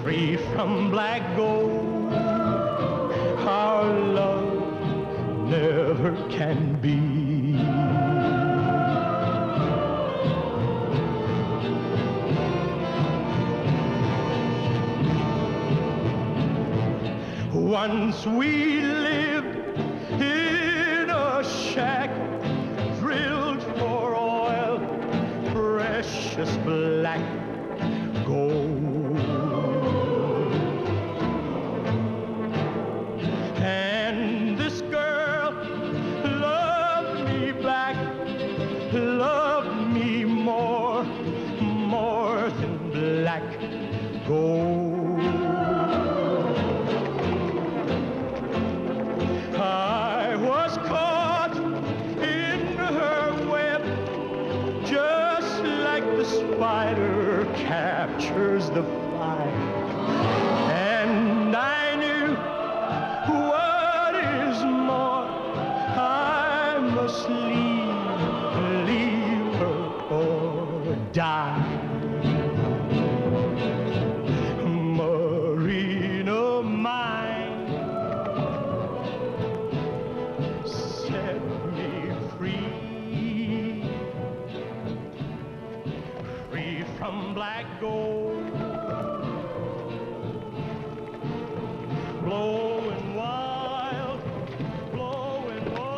free from black gold. Our love never can be. Once we lived in a shack, drilled for oil, precious black gold. And this girl loved me back, loved me more than black gold. I was caught in her web, just like the spider captures the fly. And I knew what is more, I must leave her or die. Marina mine, set me free, free from black gold, blowing wild, blowing wild.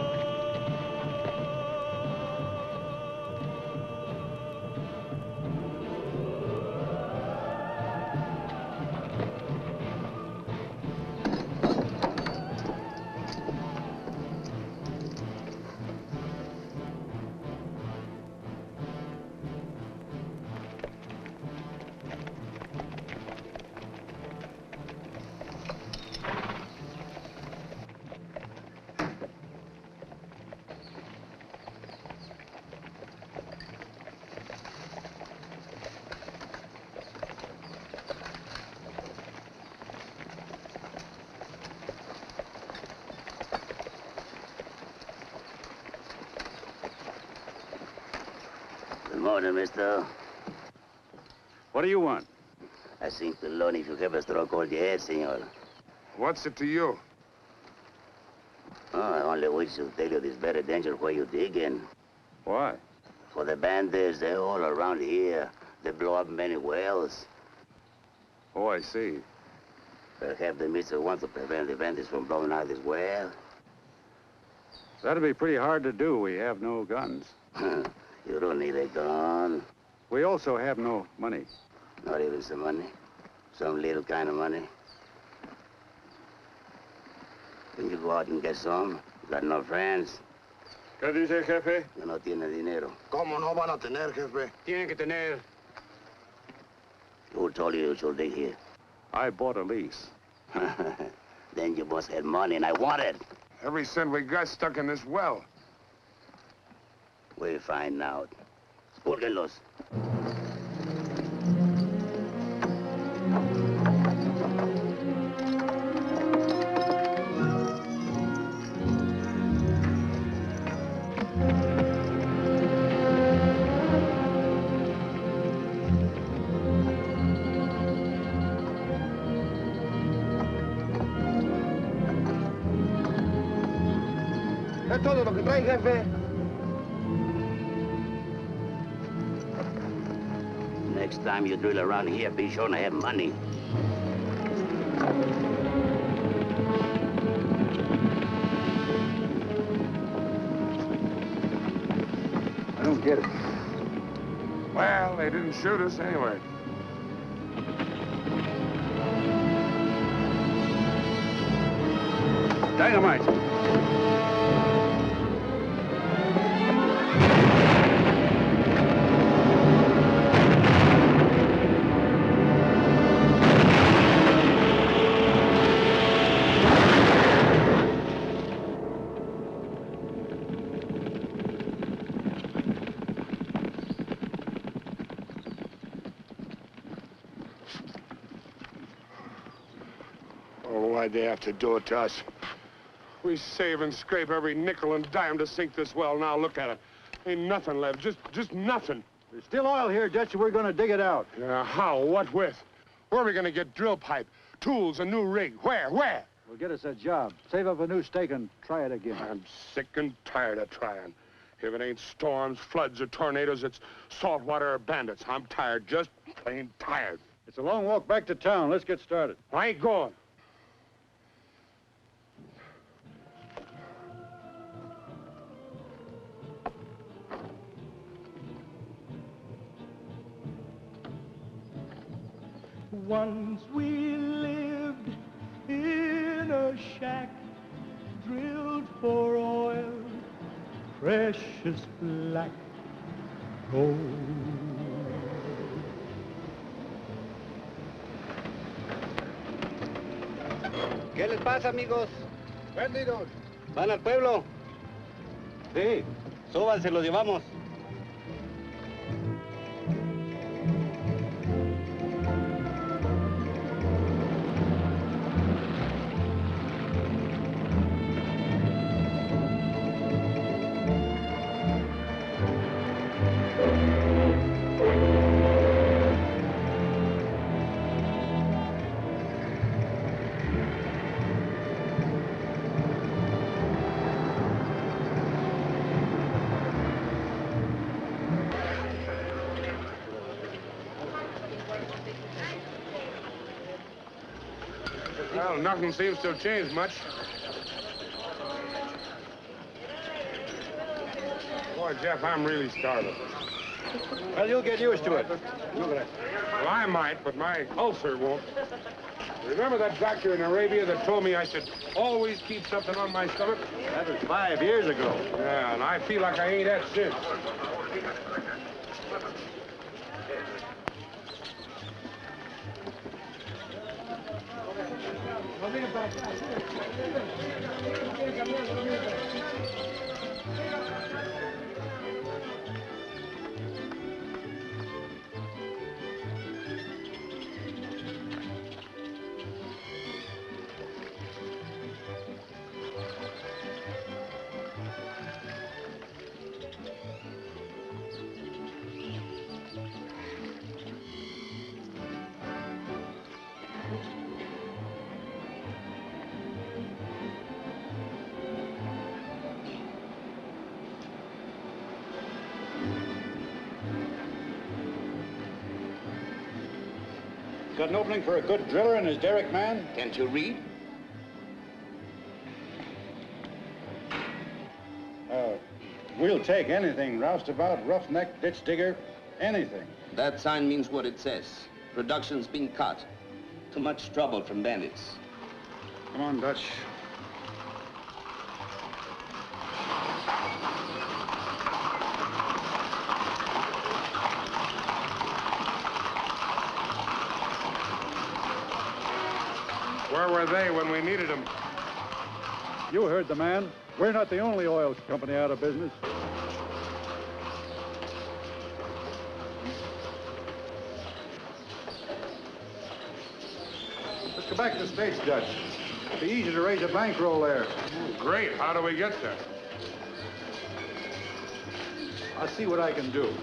Good morning, mister. What do you want? I think the loan if you have a stroke all the head, senor. What's it to you? Oh, I only wish to tell you this very danger where you dig in. Why? For the bandits, they're all around here. They blow up many wells. Oh, I see. Perhaps the mister wants to prevent the bandits from blowing out this well. That'd be pretty hard to do. We have no guns. You don't need a gun. We also have no money. Not even some money. Some little kind of money. Can you go out and get some? You got no friends. ¿Qué dice, jefe? You no tiene dinero. ¿Cómo no van a tener, jefe? Tienen que tener. Who told you should dig here? I bought a lease. Then you must have money, and I want it. Every cent we got stuck in this well. We'll find out. Búsquenlos. Es todo lo que trae, jefe. Next time you drill around here, be sure to have money. I don't get it. Well, they didn't shoot us anyway. Dynamite! Why'd they have to do it to us? We save and scrape every nickel and dime to sink this well. Now look at it. Ain't nothing left, just nothing. There's still oil here, Dutch, and we're gonna dig it out. Yeah, how? What with? Where are we gonna get drill pipe, tools, a new rig? Where? Well, get us a job. Save up a new stake and try it again. I'm sick and tired of trying. If it ain't storms, floods, or tornadoes, it's saltwater or bandits. I'm tired, just plain tired. It's a long walk back to town. Let's get started. I ain't going. Once we lived in a shack, drilled for oil, precious black gold. ¿Qué les pasa, amigos? Benditos. ¿Van al pueblo? Sí. Súbanse, los llevamos. Well, nothing seems to have changed much. Boy, Jeff, I'm really starving. Well, you'll get used to it. Well, I might, but my ulcer won't. Remember that doctor in Arabia that told me I should always keep something on my stomach? That was 5 years ago. Yeah, and I feel like I ain't had since. Got an opening for a good driller and his derrick man? Can't you read? We'll take anything. Roustabout, roughneck, ditch digger, anything. That sign means what it says. Production's been cut. Too much trouble from bandits. Come on, Dutch. Where were they when we needed them? You heard the man. We're not the only oil company out of business. Let's go back to the States, Dutch. It'll be easy to raise a bankroll there. Great. How do we get there? I'll see what I can do.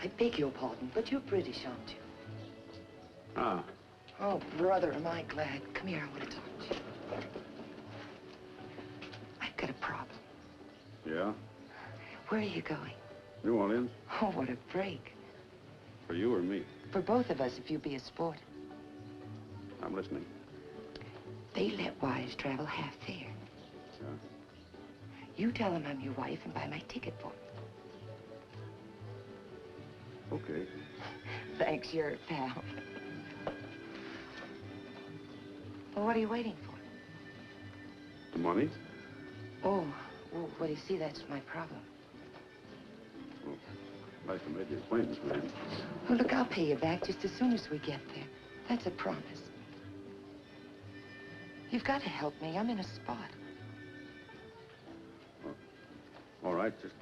I beg your pardon, but you're British, aren't you? Ah. Oh, brother, am I glad. Come here, I want to talk to you. I've got a problem. Yeah? Where are you going? New Orleans? Oh, what a break. For you or me? For both of us, if you be a sport. I'm listening. They let wives travel half fare. Yeah? You tell them I'm your wife and buy my ticket for me. Okay. Thanks, you're a pal. Well, what are you waiting for? The money? Oh, Well, you see, that's my problem. Nice to make your acquaintance, man. Well, look, I'll pay you back just as soon as we get there. That's a promise. You've got to help me. I'm in a spot. Well, all right, just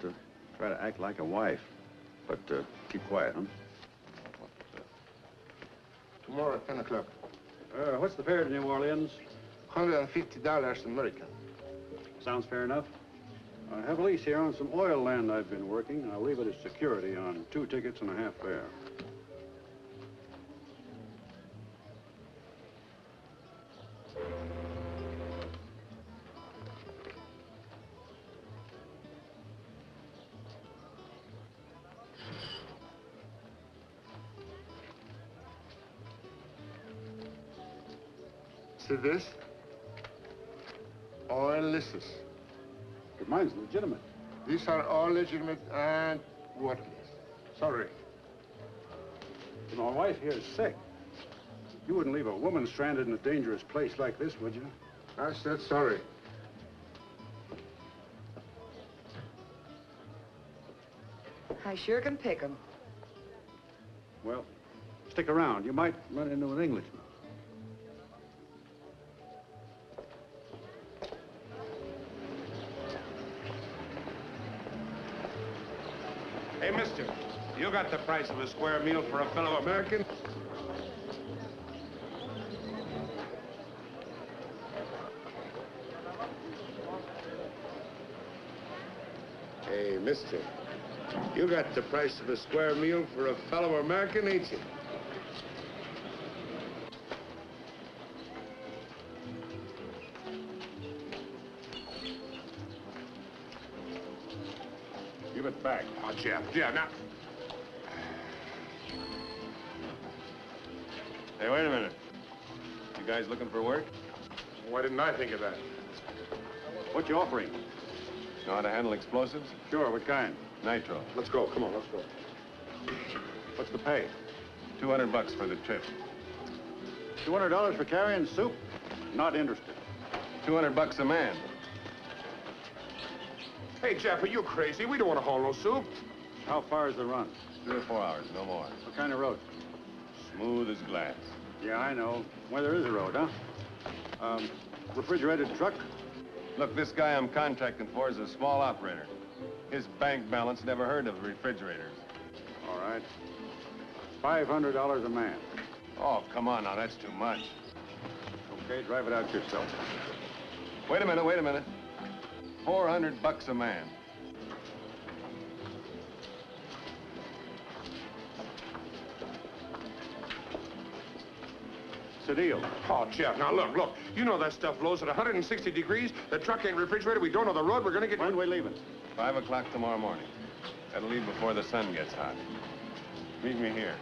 try to act like a wife. But keep quiet, huh? Tomorrow at 10 o'clock. What's the fare to New Orleans? $150 American. Sounds fair enough. I have a lease here on some oil land I've been working. I'll leave it as security on 2 tickets and a half fare. See this? Oil leases. But mine's legitimate. These are all legitimate and worthless. Sorry. My wife here is sick. You wouldn't leave a woman stranded in a dangerous place like this, would you? I said sorry. I sure can pick 'em. Well, stick around. You might run into an Englishman. Hey, mister, you got the price of a square meal for a fellow American? Hey, mister, you got the price of a square meal for a fellow American, ain't you? Give it back. Oh, Jeff, now... Hey, wait a minute. You guys looking for work? Why didn't I think of that? What you offering? Know how to handle explosives? Sure, what kind? Nitro. Let's go, come on, let's go. What's the pay? $200 for the trip. $200 for carrying soup? Not interested. $200 a man. Hey, Jeff, are you crazy? We don't want to haul no soup. How far is the run? 3 or 4 hours, no more. What kind of road? Smooth as glass. Yeah, I know. Well, there is a road, huh? Refrigerated truck? Look, this guy I'm contracting for is a small operator. His bank balance never heard of refrigerators. All right. $500 a man. Oh, come on now, that's too much. Okay, drive it out yourself. Wait a minute. $400 a man. It's a deal. Oh, Jeff, now look. You know that stuff blows at 160 degrees. The truck ain't refrigerated. We don't know the road. We're gonna get... When we leaving? 5 o'clock tomorrow morning. Gotta leave before the sun gets hot. Meet me here.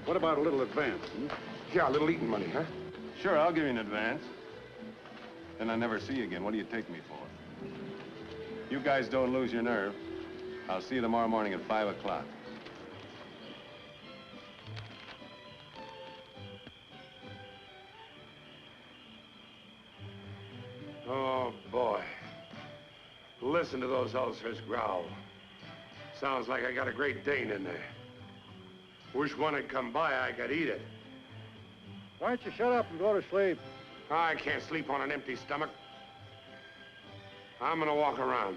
What about a little advance? Yeah, a little eating money, huh? Sure, I'll give you an advance. Then I never see you again. What do you take me for? You guys don't lose your nerve. I'll see you tomorrow morning at 5 o'clock. Oh, boy. Listen to those ulcers growl. Sounds like I got a Great Dane in there. Wish one had come by, I could eat it. Why don't you shut up and go to sleep? I can't sleep on an empty stomach. I'm gonna walk around.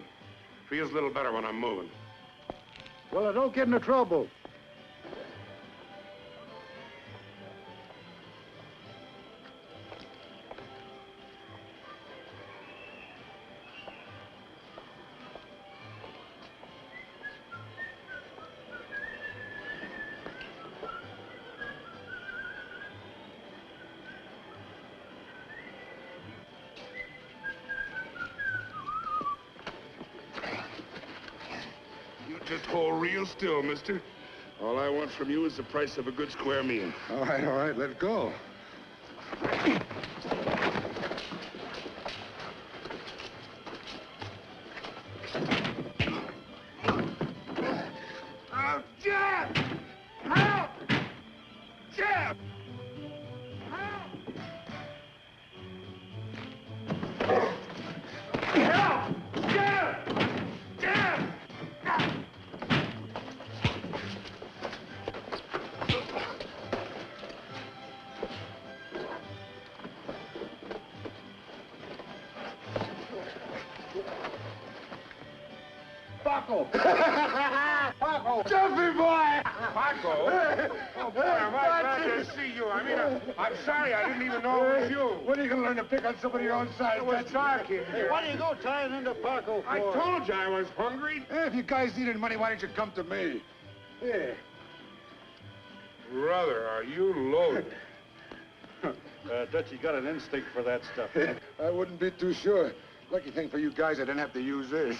Feels a little better when I'm moving. Well, I don't get into trouble. Just hold real still, mister. All I want from you is the price of a good square meal. All right, let's go. Oh, Jeff! Help! Jeff! Help! Paco! Paco! Jeffy boy! Paco? Oh, boy, am I glad to see you. I mean, I'm sorry, I didn't even know it was you. When are you going to learn to pick on somebody your own size? It was dark in here. Why do you go tying into Paco for? I told you I was hungry. Hey, if you guys needed money, why didn't you come to me? Yeah. Brother, are you loaded? Dutchie got an instinct for that stuff. I wouldn't be too sure. Lucky thing for you guys, I didn't have to use this.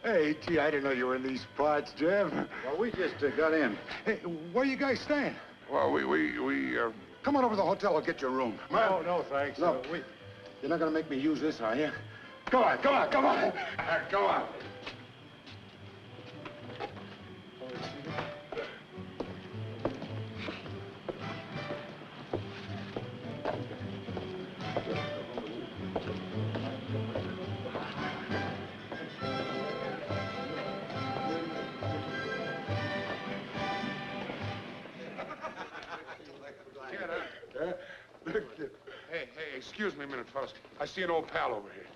Hey, gee, I didn't know you were in these parts, Jeff. Well, we just got in. Hey, where you guys staying? Well, we Come on over to the hotel. I'll get your room. Come on. No, thanks. Look, you're not going to make me use this, are you? Come on, come on, come on. Go on. Hey, excuse me a minute, fellas. I see an old pal over here.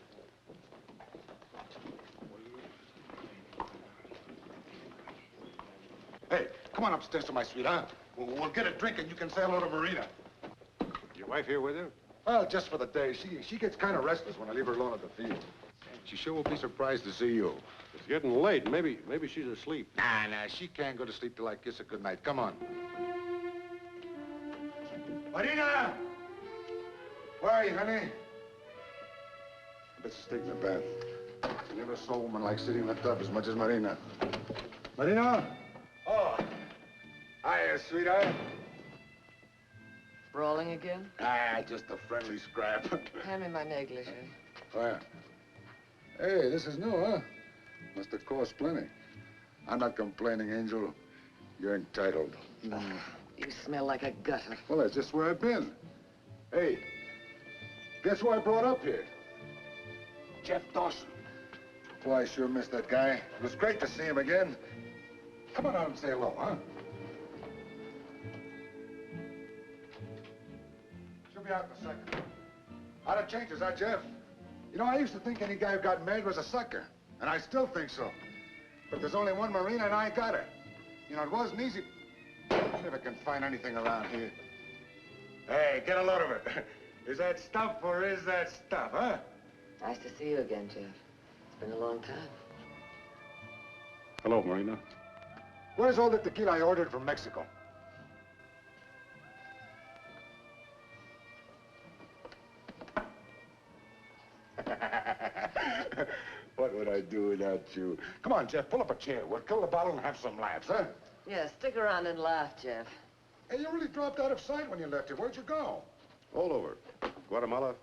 Hey, come on upstairs to my suite, huh? We'll get a drink and you can say hello to Marina. Your wife here with you? Well, just for the day. She gets kind of restless when I leave her alone at the field. She sure will be surprised to see you. It's getting late. Maybe she's asleep. Nah, she can't go to sleep till I kiss her goodnight. Come on. Marina! Where are you, honey? I bet she's taking a bath. I never saw a woman like sitting in the tub as much as Marina. Marina? Oh. Hiya, sweetheart. Brawling again? Ah, just a friendly scrap. Hand me my negligee. Where? Hey, this is new, huh? Must have cost plenty. I'm not complaining, Angel. You're entitled. You smell like a gutter. Well, that's just where I've been. Hey, guess who I brought up here? Jeff Dawson. Boy, I sure missed that guy. It was great to see him again. Come on out and say hello, huh? She'll be out in a second. How it changes, huh, Jeff? You know, I used to think any guy who got married was a sucker. And I still think so. But there's only one Marina and I got her. You know, it wasn't easy. I never can find anything around here. Hey, get a load of it. Is that stuff or is that stuff, huh? Nice to see you again, Jeff. It's been a long time. Hello, Marina. Where's all the tequila I ordered from Mexico? What would I do without you? Come on, Jeff, pull up a chair. We'll kill the bottle and have some laughs, huh? Yeah, stick around and laugh, Jeff. Hey, you really dropped out of sight when you left here. Where'd you go? All over. Guatemala,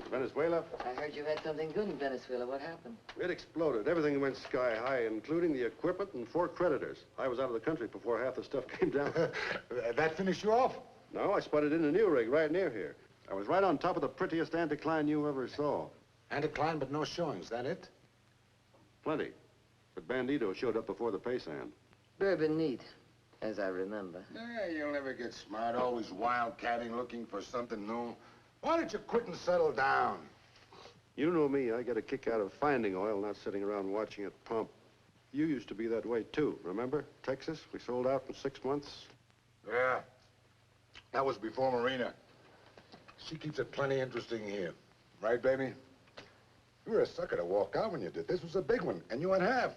Venezuela. I heard you had something good in Venezuela. What happened? It exploded. Everything went sky high, including the equipment and 4 creditors. I was out of the country before half the stuff came down. That finished you off? No, I spotted in a new rig right near here. I was right on top of the prettiest anticline you ever saw. Anticline, but no showings. That it? Plenty. But Bandito showed up before the Peterson. Bourbon neat, as I remember. Yeah, you'll never get smart. Always wildcatting, looking for something new. Why don't you quit and settle down? You know me. I get a kick out of finding oil, not sitting around watching it pump. You used to be that way, too. Remember? Texas? We sold out in 6 months. Yeah. That was before Marina. She keeps it plenty interesting here. Right, baby? You were a sucker to walk out when you did. This was a big one, and you went half.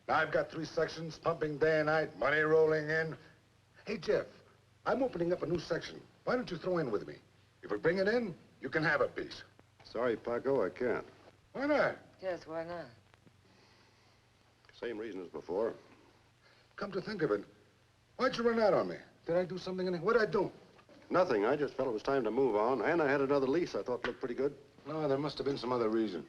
Now I've got 3 sections, pumping day and night, money rolling in. Hey, Jeff, I'm opening up a new section. Why don't you throw in with me? If we bring it in, you can have a piece. Sorry, Paco, I can't. Why not? Yes, why not? Same reason as before. Come to think of it, why'd you run out on me? Did I do something? What'd I do? Nothing. I just felt it was time to move on, and I had another lease I thought looked pretty good. No, there must have been some other reason.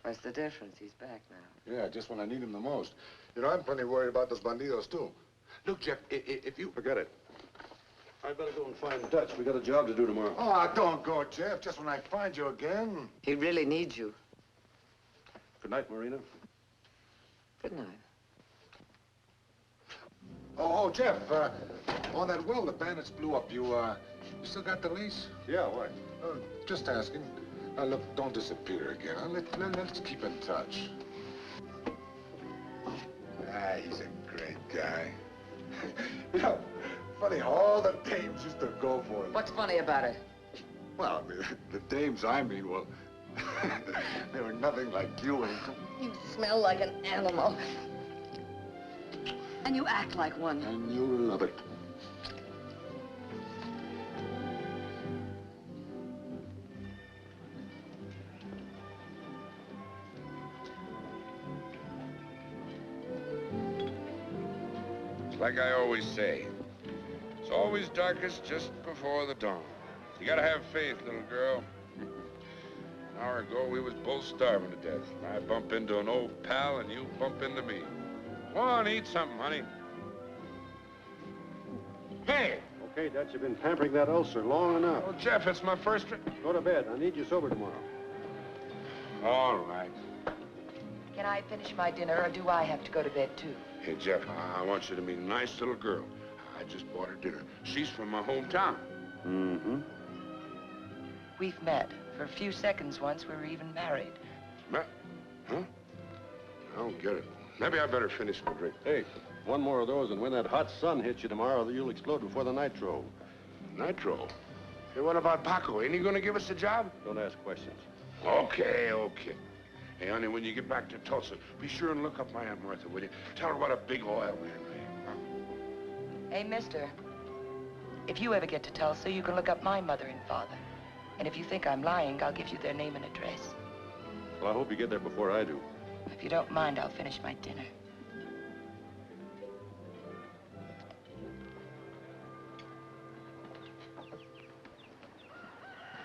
What's the difference? He's back now. Yeah, just when I need him the most. You know, I'm plenty worried about those bandidos, too. Look, Jeff, if you... Forget it. I'd better go and find Dutch. We got a job to do tomorrow. Oh, don't go, Jeff. Just when I find you again. He really needs you. Good night, Marina. Good night. Oh, Jeff, on that well the bandits blew up, you still got the lease? Yeah, why? Just asking. Now, look, don't disappear again. Huh? Let's keep in touch. he's a great guy. You know, funny how all the dames used to go for him. What's funny about it? Well, the dames I mean, well, they were nothing like you, Angel. You smell like an animal. And you act like one. And you'll love it. Like I always say, it's always darkest just before the dawn. You gotta have faith, little girl. An hour ago, we was both starving to death. I bump into an old pal, and you bump into me. Go on, eat something, honey. Hey! Okay, Dutch, you've been pampering that ulcer long enough. Oh, Jeff, it's my first drink. Go to bed. I need you sober tomorrow. All right. Can I finish my dinner, or do I have to go to bed, too? Hey, Jeff, I want you to meet a nice little girl. I just bought her dinner. She's from my hometown. Mm-hmm. We've met. For a few seconds once, we were even married. Huh? I don't get it. Maybe I better finish my drink. Hey, one more of those, and when that hot sun hits you tomorrow, you'll explode before the nitro. Nitro? Hey, what about Paco? Ain't he gonna give us a job? Don't ask questions. Okay, okay. Hey, honey, when you get back to Tulsa, be sure and look up my Aunt Martha, will you? Tell her what a big oil man I am. Huh? Hey, mister. If you ever get to Tulsa, you can look up my mother and father. And if you think I'm lying, I'll give you their name and address. Well, I hope you get there before I do. If you don't mind, I'll finish my dinner.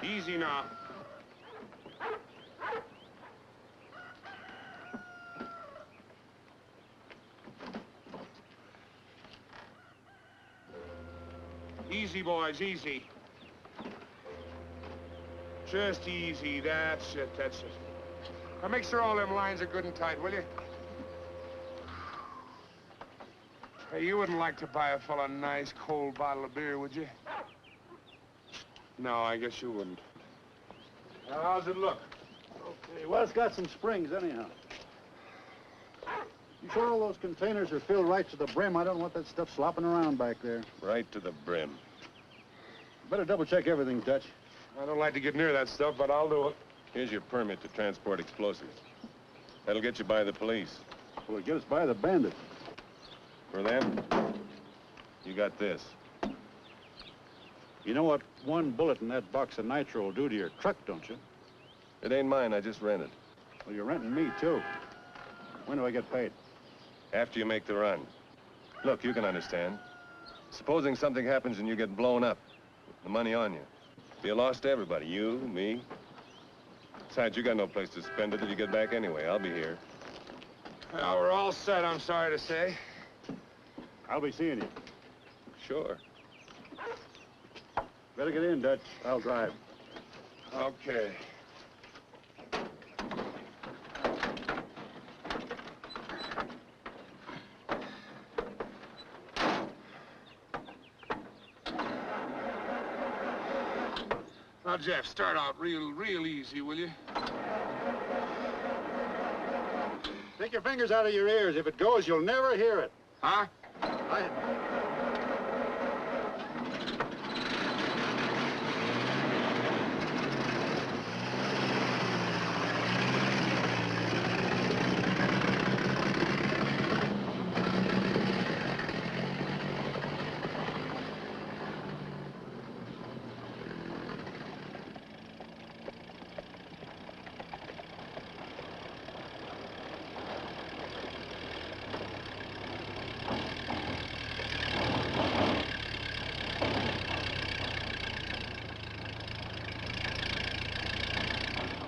Easy now. Easy, boys, easy. Just easy, that's it, that's it. Now make sure all them lines are good and tight, will you? Hey, you wouldn't like to buy a fella a nice cold bottle of beer, would you? No, I guess you wouldn't. Now, how's it look? Okay, well, it's got some springs anyhow. You sure all those containers are filled right to the brim? I don't want that stuff slopping around back there. Right to the brim. Better double-check everything, Dutch. I don't like to get near that stuff, but I'll do it. Here's your permit to transport explosives. That'll get you by the police. Will it get us by the bandits? For them, you got this. You know what one bullet in that box of nitro will do to your truck, don't you? It ain't mine, I just rented. Well, you're renting me, too. When do I get paid? After you make the run. Look, you can understand. Supposing something happens and you get blown up, the money on you. Be a loss to everybody, you, me. Besides, you got no place to spend it till you get back anyway. I'll be here. Well, we're all set, I'm sorry to say. I'll be seeing you. Sure. Better get in, Dutch. I'll drive. Okay. Now, Jeff, start out real easy, will you? Take your fingers out of your ears. If it goes, you'll never hear it. Huh?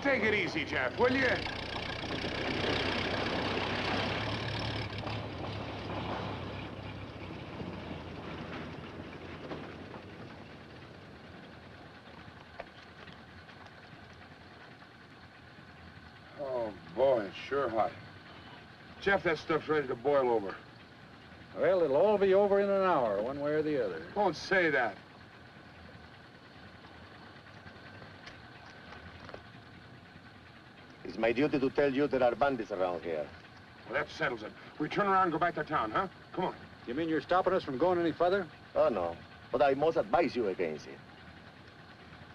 Take it easy, Jeff, will you? Oh, boy, it's sure hot. Jeff, that stuff's ready to boil over. Well, it'll all be over in an hour, one way or the other. Don't say that. It's my duty to tell you there are bandits around here. Well, that settles it. We turn around and go back to town, huh? Come on. You mean you're stopping us from going any further? Oh, no. But I must advise you against it.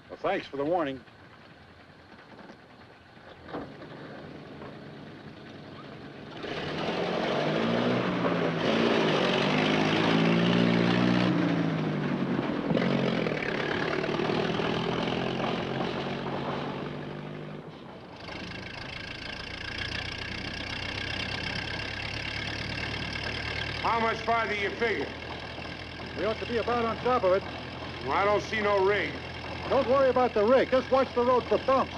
Well, thanks for the warning. How much farther you figure? We ought to be about on top of it. Well, I don't see no rig. Don't worry about the rig. Just watch the road for bumps.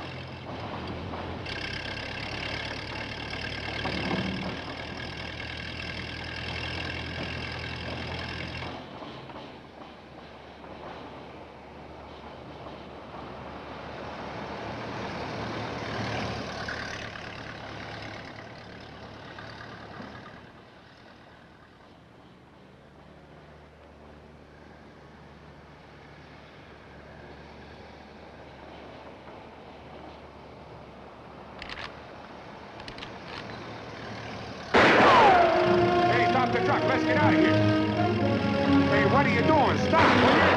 The truck. Let's get out of here. Hey, what are you doing? Stop, will you?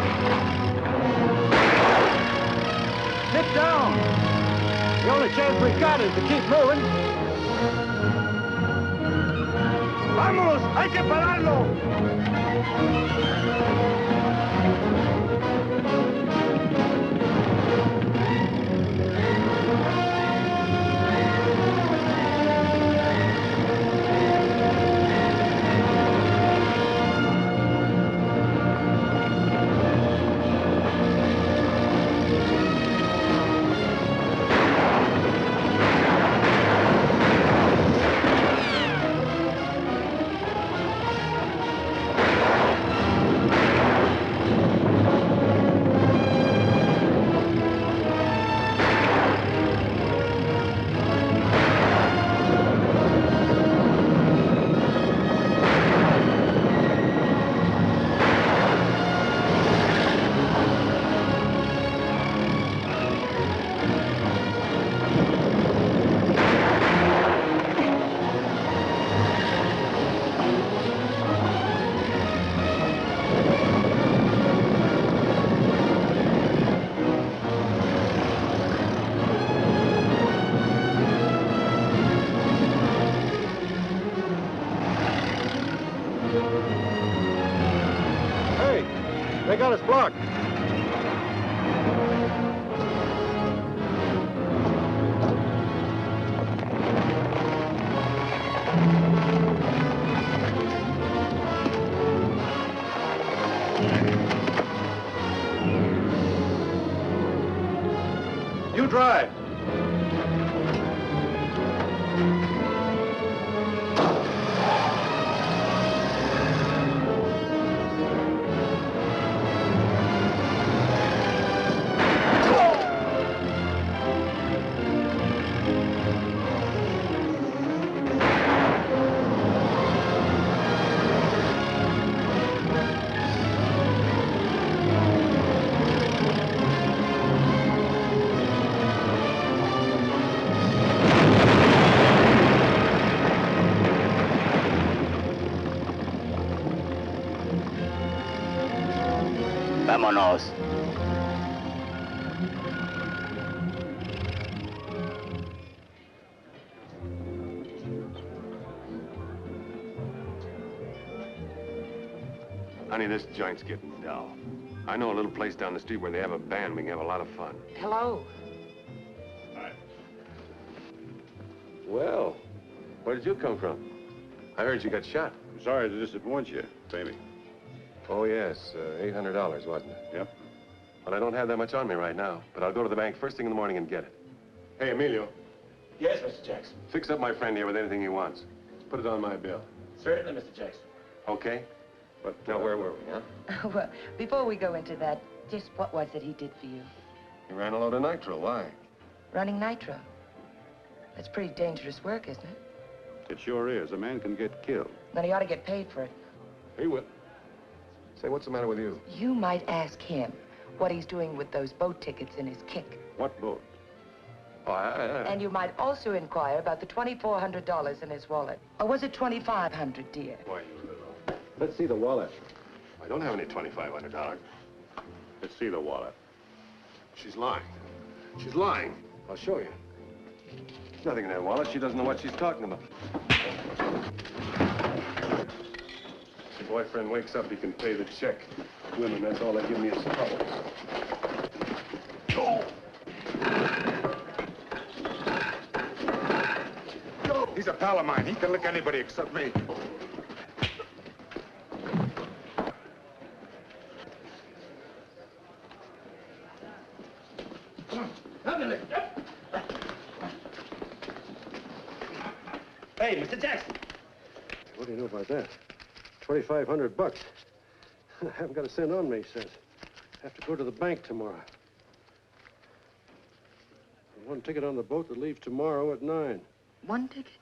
Sit down. The only chance we got is to keep moving. ¡Vamos! ¡Hay que pararlo! They got us blocked. You drive. Vámonos. Honey, this joint's getting dull. I know a little place down the street where they have a band. We can have a lot of fun. Hello. Hi. Well, where did you come from? I heard you got shot. I'm sorry to disappoint you, baby. Oh, yes. $800, wasn't it? Yep. Well, I don't have that much on me right now, but I'll go to the bank first thing in the morning and get it. Hey, Emilio. Yes, Mr. Jackson. Fix up my friend here with anything he wants. Put it on my bill. Certainly, Mr. Jackson. Okay? But now, where were we, huh? Well, before we go into that, just what was it he did for you? He ran a load of nitro. Why? Running nitro. That's pretty dangerous work, isn't it? It sure is. A man can get killed. Then he ought to get paid for it. He will. Say, what's the matter with you? You might ask him what he's doing with those boat tickets in his kick. What boat? Oh, And you might also inquire about the $2,400 in his wallet. Or was it $2,500, dear? Why, let's see the wallet. I don't have any $2,500. Let's see the wallet. She's lying. She's lying. I'll show you. There's nothing in that wallet. She doesn't know what she's talking about. If your boyfriend wakes up, he can pay the check. Women, that's all they give me is trouble. Go! He's a pal of mine. He can lick anybody except me. Hey, Mr. Jackson. What do you know about that? $2,500. I haven't got a cent on me, he says. Have to go to the bank tomorrow. One ticket on the boat that leaves tomorrow at 9. One ticket?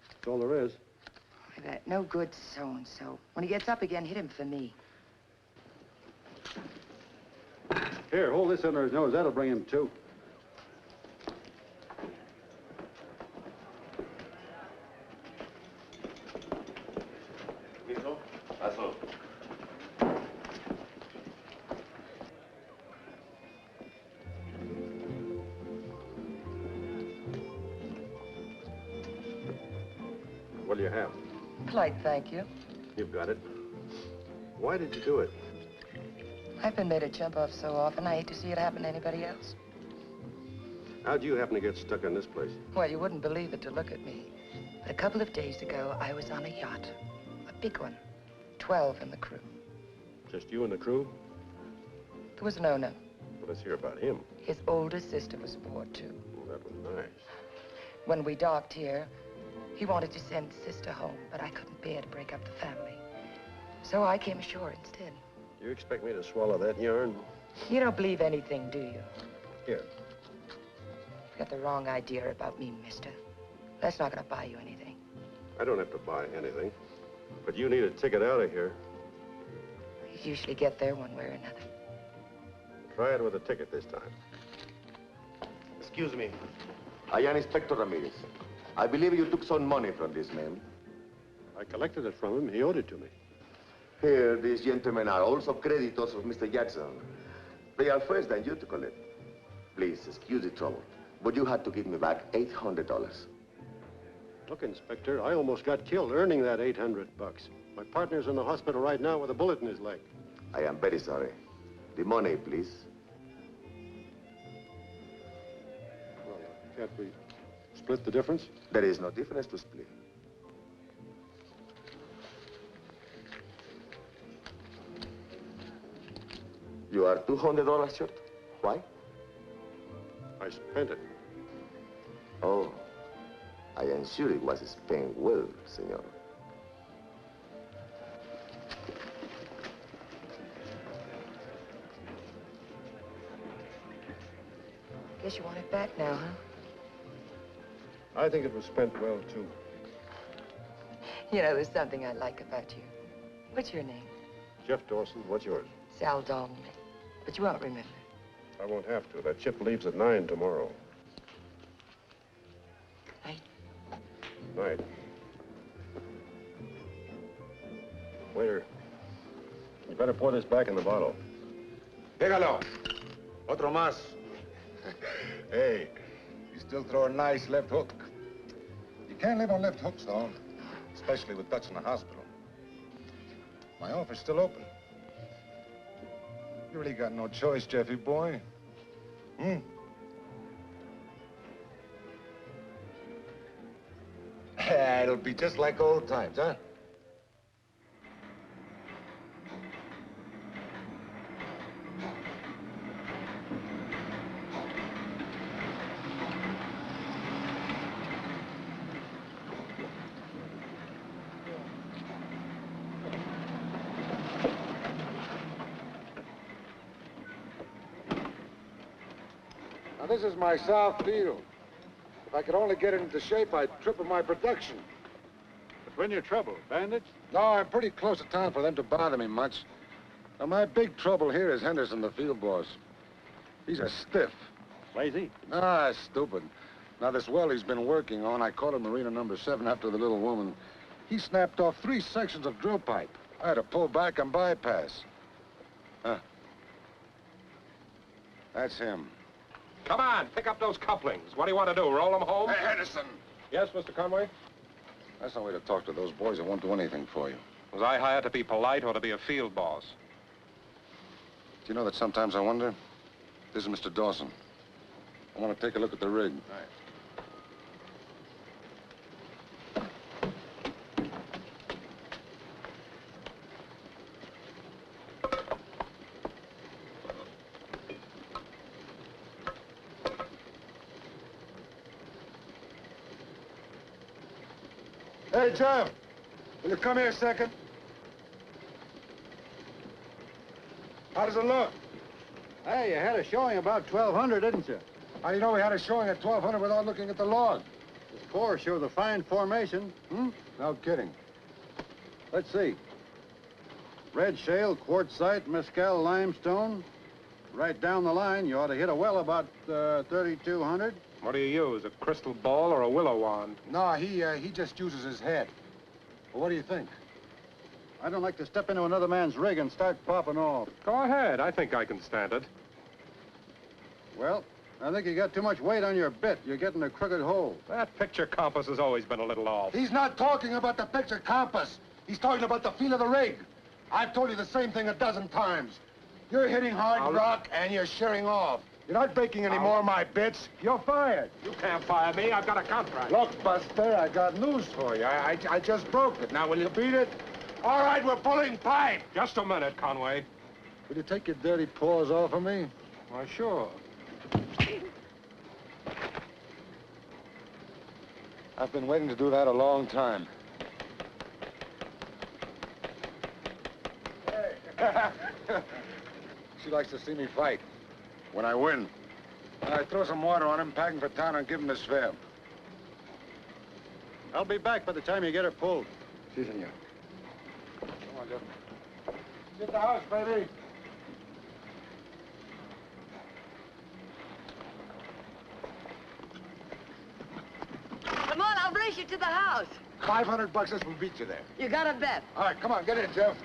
That's all there is. That no good so-and-so. When he gets up again, hit him for me. Here, hold this under his nose. That'll bring him to. What do you have? Polite, thank you. You've got it. Why did you do it? I've been made a jump off so often, I hate to see it happen to anybody else. How'd you happen to get stuck in this place? Well, you wouldn't believe it to look at me. But a couple of days ago, I was on a yacht. A big one. 12 in the crew. Just you and the crew? There was an owner. Well, let's hear about him. His older sister was aboard, too. Well, that was nice. When we docked here, he wanted to send sister home, but I couldn't bear to break up the family. So I came ashore instead. You expect me to swallow that yarn? You don't believe anything, do you? Here. You've got the wrong idea about me, mister. That's not gonna buy you anything. I don't have to buy anything. But you need a ticket out of here. You usually get there one way or another. Try it with a ticket this time. Excuse me. I am Inspector Ramirez. I believe you took some money from this man. I collected it from him. He owed it to me. Here, these gentlemen are also creditors of Mr. Jackson. They are first than you to collect. Please, excuse the trouble, but you had to give me back $800. Look, Inspector, I almost got killed earning that $800. My partner's in the hospital right now with a bullet in his leg. I am very sorry. The money, please. Well, can't we split the difference? There is no difference to split. You are $200 short. Why? I spent it. Oh, I am sure it was spent well, senor. Guess you want it back now, huh? I think it was spent well, too. You know, there's something I like about you. What's your name? Jeff Dawson, what's yours? Sal Dalton. But you won't remember. I won't have to. That ship leaves at 9 tomorrow. Night. Night. Waiter, you better pour this back in the bottle. Pégalo. Otro más. Hey, you still throw a nice left hook. You can't live on left hooks, though, especially with Dutch in the hospital. My office still open. You really got no choice, Jeffy boy. It'll be just like old times, huh? Now, this is my south field. If I could only get it into shape, I'd triple my production. But when you're troubled, bandits? No, I'm pretty close to town for them to bother me much. Now, my big trouble here is Henderson, the field boss. He's a stiff. Lazy? Ah, stupid. Now, this well he's been working on, I called him Marina number 7 after the little woman. He snapped off 3 sections of drill pipe. I had to pull back and bypass. Huh. That's him. Come on, pick up those couplings. What do you want to do, roll them home? Hey, Henderson! Yes, Mr. Conway? That's no way to talk to those boys that won't do anything for you. Was I hired to be polite or to be a field boss? Do you know that sometimes I wonder? This is Mr. Dawson. I want to take a look at the rig. Right. Hey, Jeff! Will you come here a second? How does it look? Hey, you had a showing about 1,200, didn't you? How do you know we had a showing at 1,200 without looking at the log? The scores show the fine formation. No kidding. Let's see. Red shale, quartzite, mescal, limestone. Right down the line, you ought to hit a well about 3,200. What do you use, a crystal ball or a willow wand? No, he just uses his head. Well, what do you think? I don't like to step into another man's rig and start popping off. Go ahead. I think I can stand it. Well, I think you got too much weight on your bit. You're getting a crooked hole. That picture compass has always been a little off. He's not talking about the picture compass. He's talking about the feel of the rig. I've told you the same thing a dozen times. You're hitting hard rock and you're shearing off. You're not breaking any more of my bits. You're fired. You can't fire me. I've got a contract. Look, Buster, I got news for you. I just broke it. Now, will you beat it? All right, we're pulling pipe. Just a minute, Conway. Will you take your dirty paws off of me? Why, sure. I've been waiting to do that a long time. Hey. She likes to see me fight. When I win, I throw some water on him, pack him for town, and give him his fare. I'll be back by the time you get her pulled. Si, senor. Come on, Jeff. Get the house, baby. Come on, I'll race you to the house. $500 this will beat you there. You got a bet. All right, come on, get in, Jeff.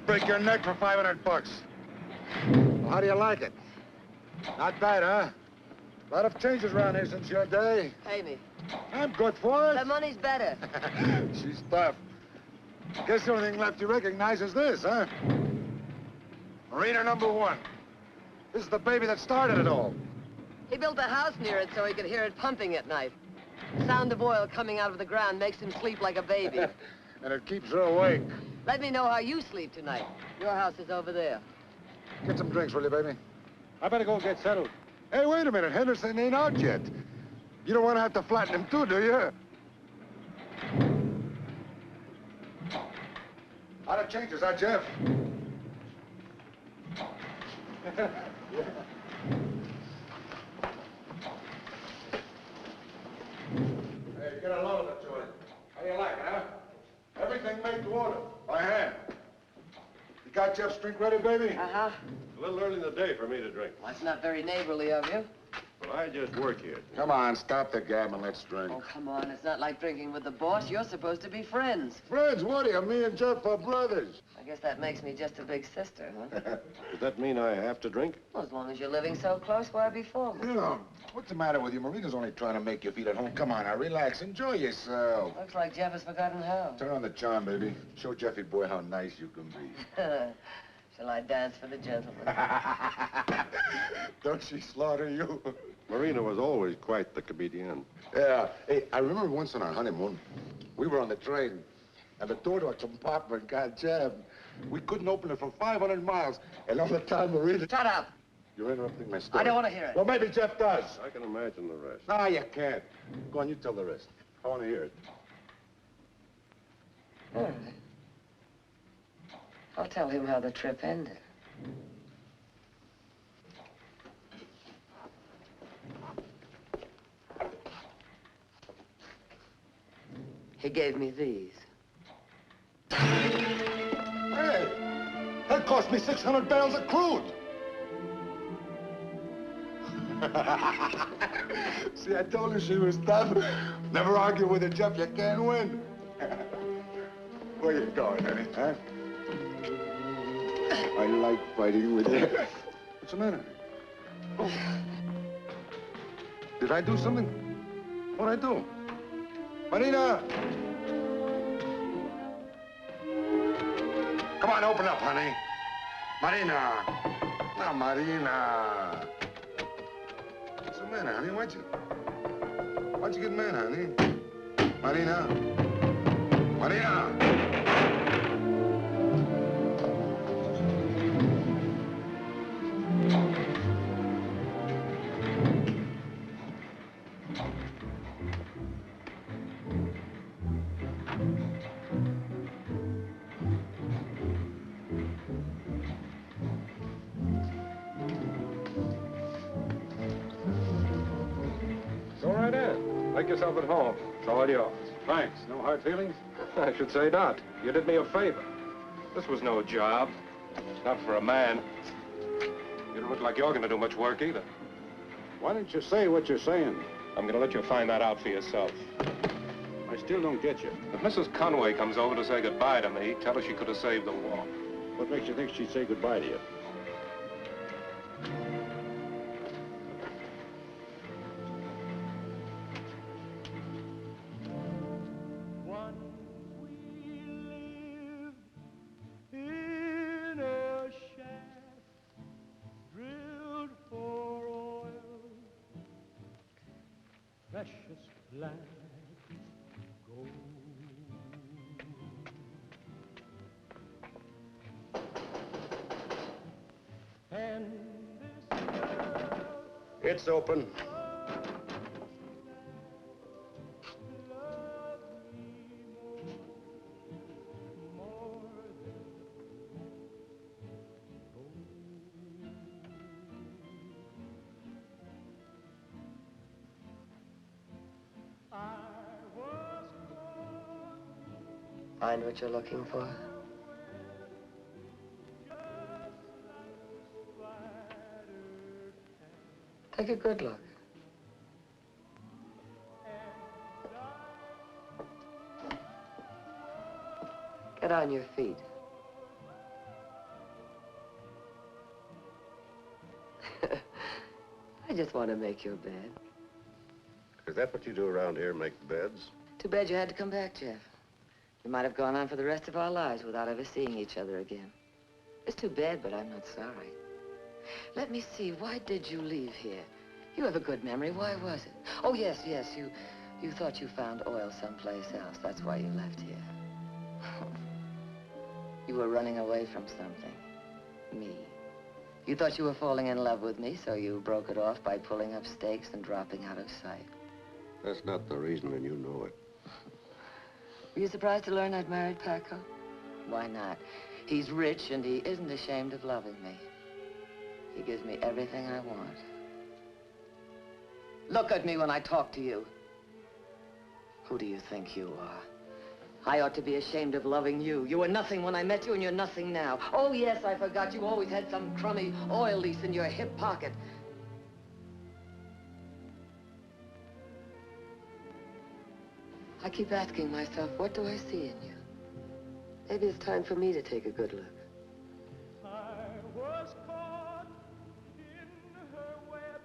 Break your neck for $500. Well, how do you like it? Not bad, huh? A lot of changes around here since your day. Pay me. I'm good for it. The money's better. She's tough. Guess the only thing left you recognize is this, huh? Marina number 1. This is the baby that started it all. He built a house near it so he could hear it pumping at night. The sound of oil coming out of the ground makes him sleep like a baby. And it keeps her awake. Let me know how you sleep tonight. Your house is over there. Get some drinks, will you, baby? I better go get settled. Hey, wait a minute. Henderson ain't out yet. You don't want to have to flatten him too, do you? Out of change, is that Jeff? Hey, get a load of it, Jordan. How do you like it, huh? Everything made to order, by hand. You got Jeff's drink ready, baby? Uh-huh. A little early in the day for me to drink. Well, that's not very neighborly of you. Well, I just work here. Come on, stop the gab and let's drink. Oh, come on. It's not like drinking with the boss. You're supposed to be friends. Friends, what are you? Me and Jeff are brothers. I guess that makes me just a big sister, huh? Does that mean I have to drink? Well, as long as you're living so close, why be formal? You know, what's the matter with you? Marina's only trying to make you feel at home. Come on now, relax. Enjoy yourself. Looks like Jeff has forgotten how. Turn on the charm, baby. Show Jeffy boy how nice you can be. Shall I dance for the gentleman? Don't she slaughter you? Marina was always quite the comedian. Yeah. Hey, I remember once on our honeymoon, we were on the train, and the door to our compartment got jammed. We couldn't open it for 500 miles, and all the time Marina... Shut up! You're interrupting my story. I don't want to hear it. Well, maybe Jeff does. I can imagine the rest. No, you can't. Go on, you tell the rest. I want to hear it. All right. I'll tell him how the trip ended. He gave me these. Hey, that cost me 600 barrels of crude. See, I told you she was tough. Never argue with her, Jeff. You can't win. Where you going, honey, huh? I like fighting with you. What's the matter? Oh. Did I do something? What'd I do? Marina! Come on, open up, honey. Marina! Now, Marina! What's the matter, honey? Why'd you get mad, honey? Marina! Marina! Make yourself at home. It's all yours. Thanks. No hard feelings? I should say not. You did me a favor. This was no job. Not for a man. You don't look like you're going to do much work either. Why don't you say what you're saying? I'm going to let you find that out for yourself. I still don't get you. If Mrs. Conway comes over to say goodbye to me, tell her she could have saved the war. What makes you think she'd say goodbye to you? Precious black gold. And this girl, It's open. Find what you're looking for? Take a good look. Get on your feet. I just want to make your bed. Is that what you do around here, make beds? Too bad you had to come back, Jeff. We might have gone on for the rest of our lives without ever seeing each other again. It's too bad, but I'm not sorry. Let me see, why did you leave here? You have a good memory. Why was it? Oh, yes, you thought you found oil someplace else. That's why you left here. You were running away from something. Me. You thought you were falling in love with me, so you broke it off by pulling up stakes and dropping out of sight. That's not the reason, and you know it. Were you surprised to learn I'd married Paco? Why not? He's rich, and he isn't ashamed of loving me. He gives me everything I want. Look at me when I talk to you. Who do you think you are? I ought to be ashamed of loving you. You were nothing when I met you, and you're nothing now. Oh, yes, I forgot you always had some crummy oil lease in your hip pocket. I keep asking myself, what do I see in you? Maybe it's time for me to take a good look. I was caught in her web,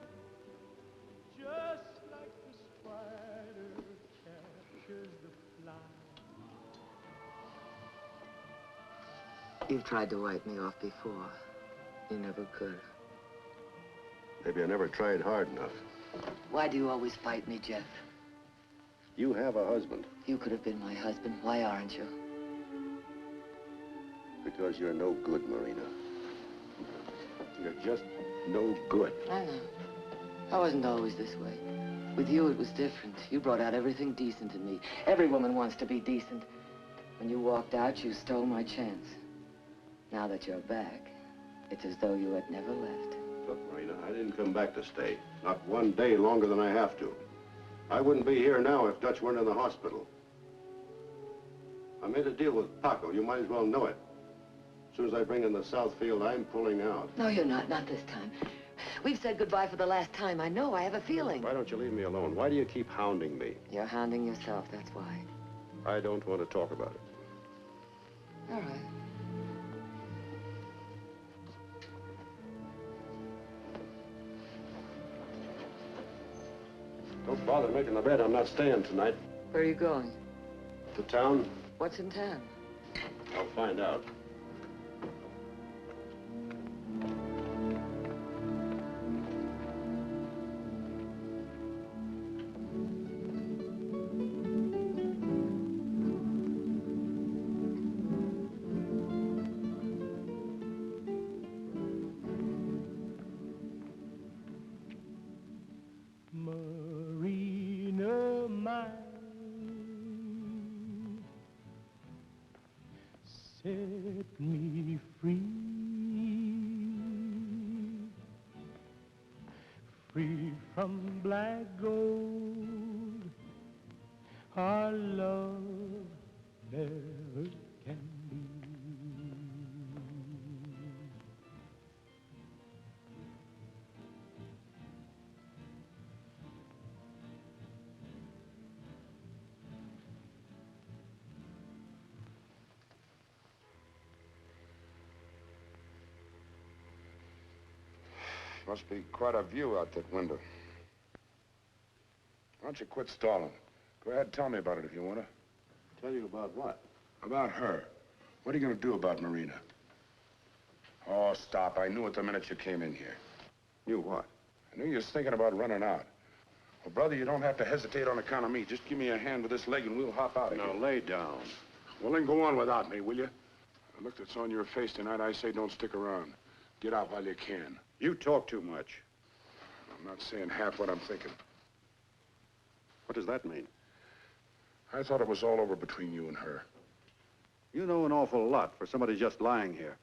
just like the spider captures the fly. You've tried to wipe me off before. You never could. Maybe I never tried hard enough. Why do you always fight me, Jeff? You have a husband. You could have been my husband. Why aren't you? Because you're no good, Marina. You're just no good. I know. I wasn't always this way. With you, it was different. You brought out everything decent in me. Every woman wants to be decent. When you walked out, you stole my chance. Now that you're back, it's as though you had never left. Look, Marina, I didn't come back to stay. Not one day longer than I have to. I wouldn't be here now if Dutch weren't in the hospital. I made a deal with Paco. You might as well know it. As soon as I bring in the South Field, I'm pulling out. No, you're not. Not this time. We've said goodbye for the last time. I know. I have a feeling. Why don't you leave me alone? Why do you keep hounding me? You're hounding yourself, that's why. I don't want to talk about it. All right. Don't bother making the bed. I'm not staying tonight. Where are you going? To town? What's in town? I'll find out. Marina mine, set me free, free from black gold. Our love never can be. Must be quite a view out that window. Why don't you quit stalling? Go ahead, tell me about it if you want to. Tell you about what? About her. What are you going to do about Marina? Oh, stop. I knew it the minute you came in here. You what? I knew you was thinking about running out. Well, brother, you don't have to hesitate on account of me. Just give me a hand with this leg and we'll hop out of here. Now, lay down. Well, then go on without me, will you? The look that's on your face tonight, I say don't stick around. Get out while you can. You talk too much. I'm not saying half what I'm thinking. What does that mean? I thought it was all over between you and her. You know an awful lot for somebody just lying here.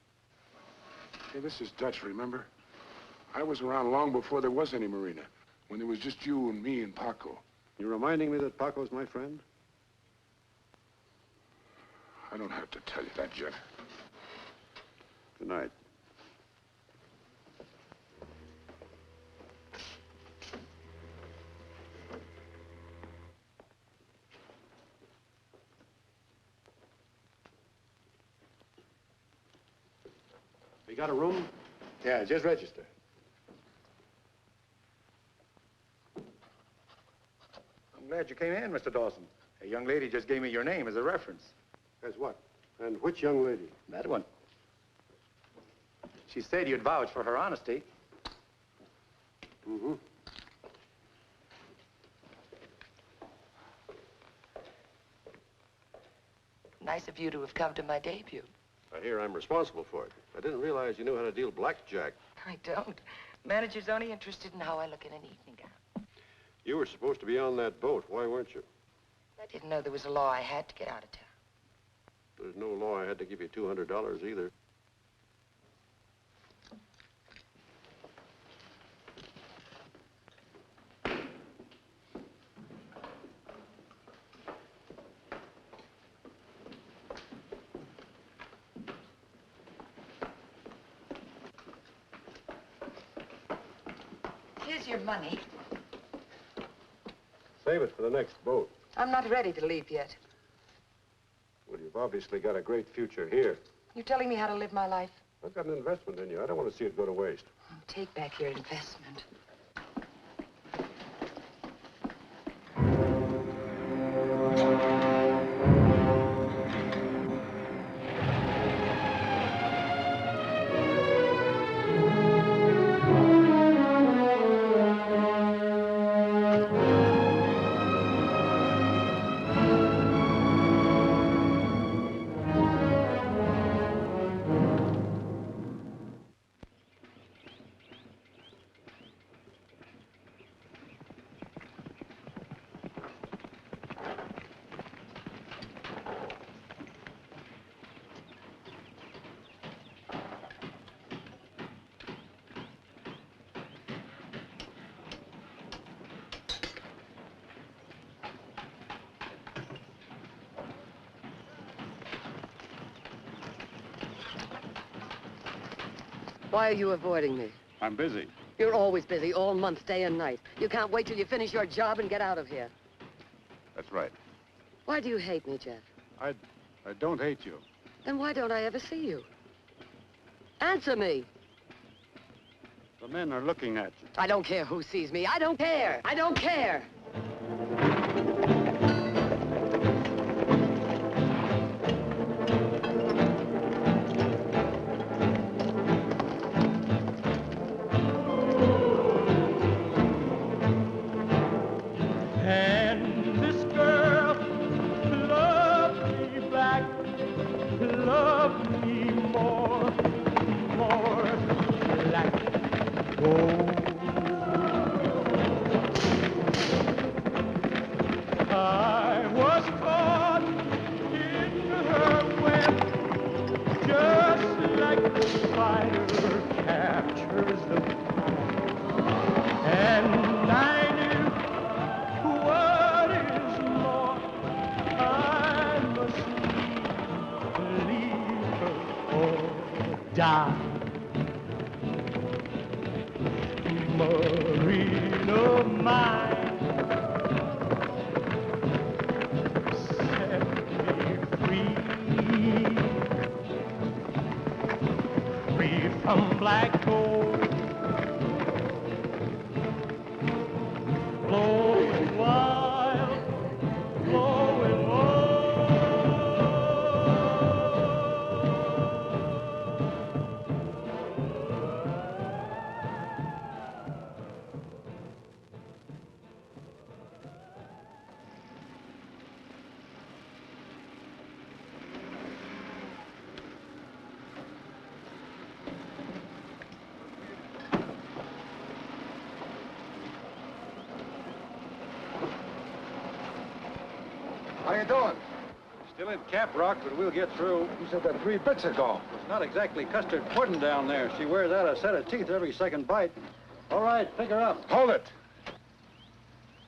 Hey, this is Dutch, remember? I was around long before there was any Marina, when there was just you and me and Paco. You reminding me that Paco's my friend? I don't have to tell you that, Jeff. Good night. You got a room? Yeah, just register. I'm glad you came in, Mr. Dawson. A young lady just gave me your name as a reference. As what? And which young lady? That one. She said you'd vouch for her honesty. Mm-hmm. Nice of you to have come to my debut. I hear I'm responsible for it. I didn't realize you knew how to deal blackjack. I don't. Manager's only interested in how I look in an evening gown. You were supposed to be on that boat. Why weren't you? I didn't know there was a law I had to get out of town. There's no law I had to give you $200 either. Here's your money. Save it for the next boat. I'm not ready to leave yet. Well, you've obviously got a great future here. You telling me how to live my life? I've got an investment in you. I don't want to see it go to waste. Take back your investment. Why are you avoiding me? I'm busy. You're always busy, all month, day and night. You can't wait till you finish your job and get out of here. That's right. Why do you hate me, Jeff? I don't hate you. Then why don't I ever see you? Answer me. The men are looking at you. I don't care who sees me. I don't care. I don't care. And this girl loved me back, loved me more like gold. I was caught in her web, just like the spider captures the fly. And I knew what is more, I must leave her or die. Marina mine, set me free, free from black gold, blowing wild, blowing low. How you doing? Still in Cap Rock, but we'll get through. You said that 3 bits ago. It's not exactly custard pudding down there. She wears out a set of teeth every second bite. All right, pick her up. Hold it.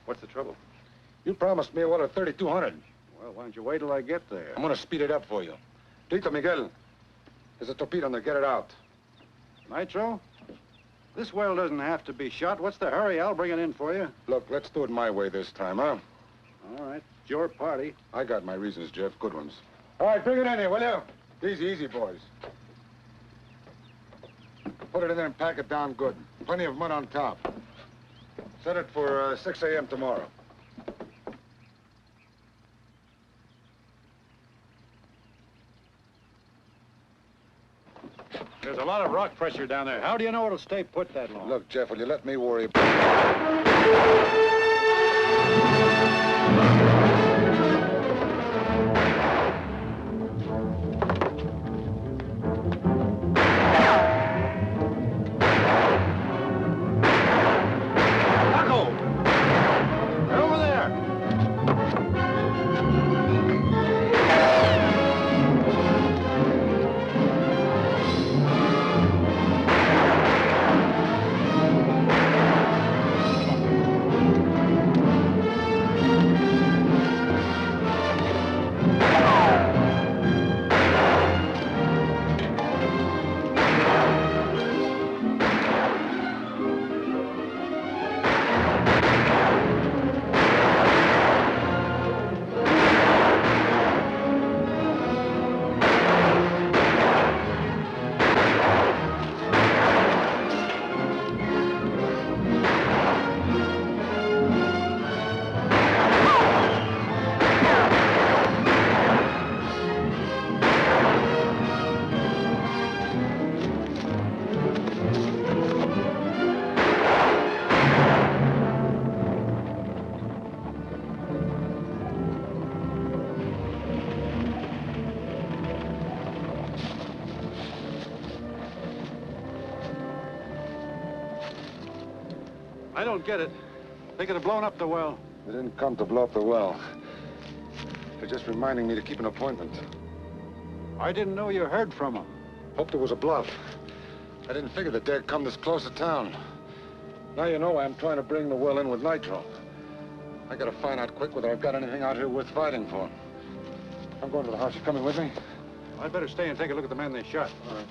What's the trouble? You promised me a well of 3,200. Well, why don't you wait till I get there? I'm gonna speed it up for you. Tito Miguel, there's a torpedo in there. Get it out. Nitro? This well doesn't have to be shot. What's the hurry? I'll bring it in for you. Look, let's do it my way this time, huh? All right, it's your party. I got my reasons, Jeff. Good ones. All right, bring it in here, will you? Easy, easy, boys. Put it in there and pack it down good. Plenty of mud on top. Set it for 6 a.m. tomorrow. There's a lot of rock pressure down there. How do you know it'll stay put that long? Look, Jeff, will you let me worry? I don't get it. They could have blown up the well. They didn't come to blow up the well. They're just reminding me to keep an appointment. I didn't know you heard from them. Hoped it was a bluff. I didn't figure that they'd come this close to town. Now you know I'm trying to bring the well in with nitro. I gotta find out quick whether I've got anything out here worth fighting for. I'm going to the house. You coming with me? I'd better stay and take a look at the man they shot. All right.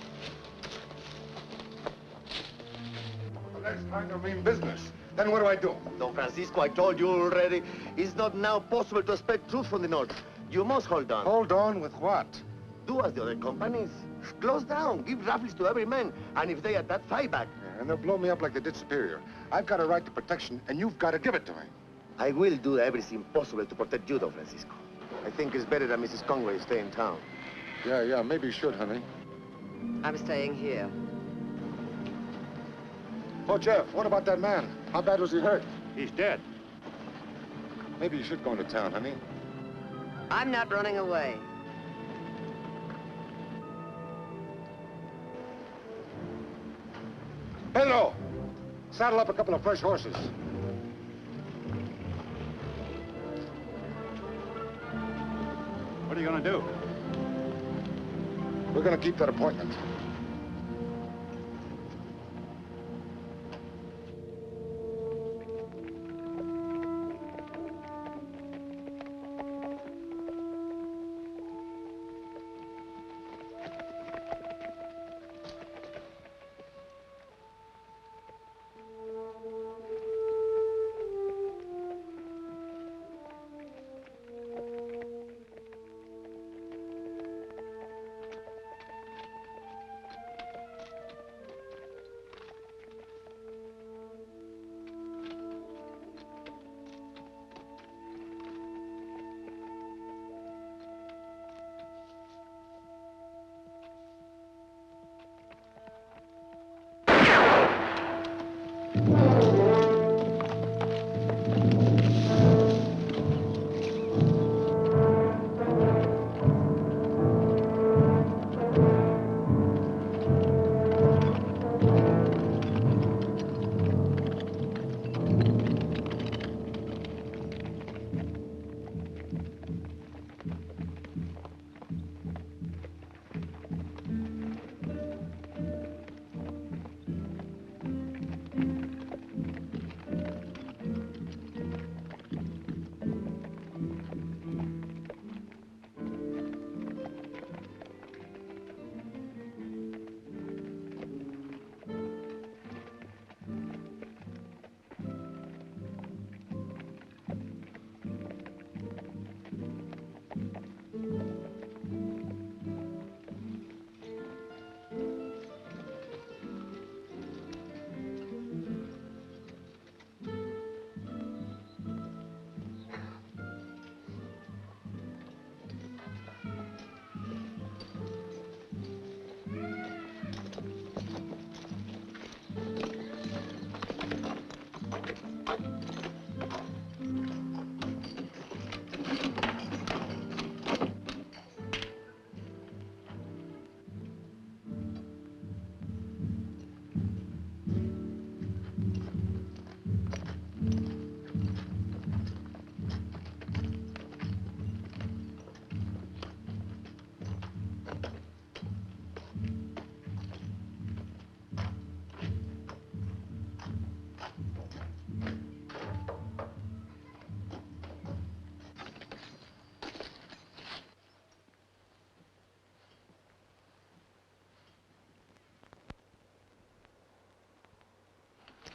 Well, that's kind of mean business. Then what do I do? Don Francisco, I told you already, it's not now possible to expect truth from the North. You must hold on. Hold on with what? Do as the other companies. Close down, give rifles to every man, and if they attack, fight back. Yeah, and they'll blow me up like they did Superior. I've got a right to protection, and you've got to give it to me. I will do everything possible to protect you, Don Francisco. I think it's better that Mrs. Conway stay in town. Yeah, maybe you should, honey. I'm staying here. Oh, Jeff, what about that man? How bad was he hurt? He's dead. Maybe you should go into town, honey. I'm not running away. Pedro! Saddle up a couple of fresh horses. What are you gonna do? We're gonna keep that appointment.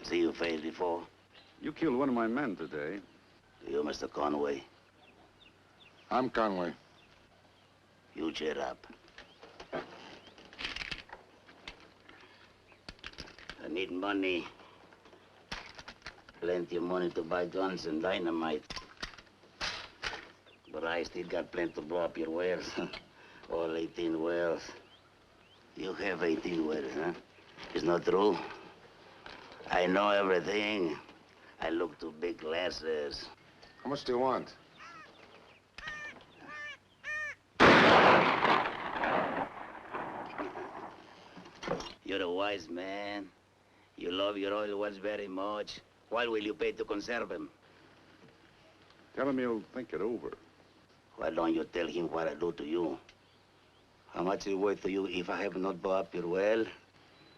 See you face before? You killed one of my men today. You, Mr. Conway. I'm Conway. You cheer up. I need money. Plenty of money to buy guns and dynamite. But I still got plenty to blow up your wells. All 18 wells. You have 18 wells, huh? It's not true. I know everything. I look through big glasses. How much do you want? You're a wise man. You love your oil wells very much. Why will you pay to conserve him? Tell him he'll think it over. Why don't you tell him what I do to you? How much is it worth to you if I have not bought up your well?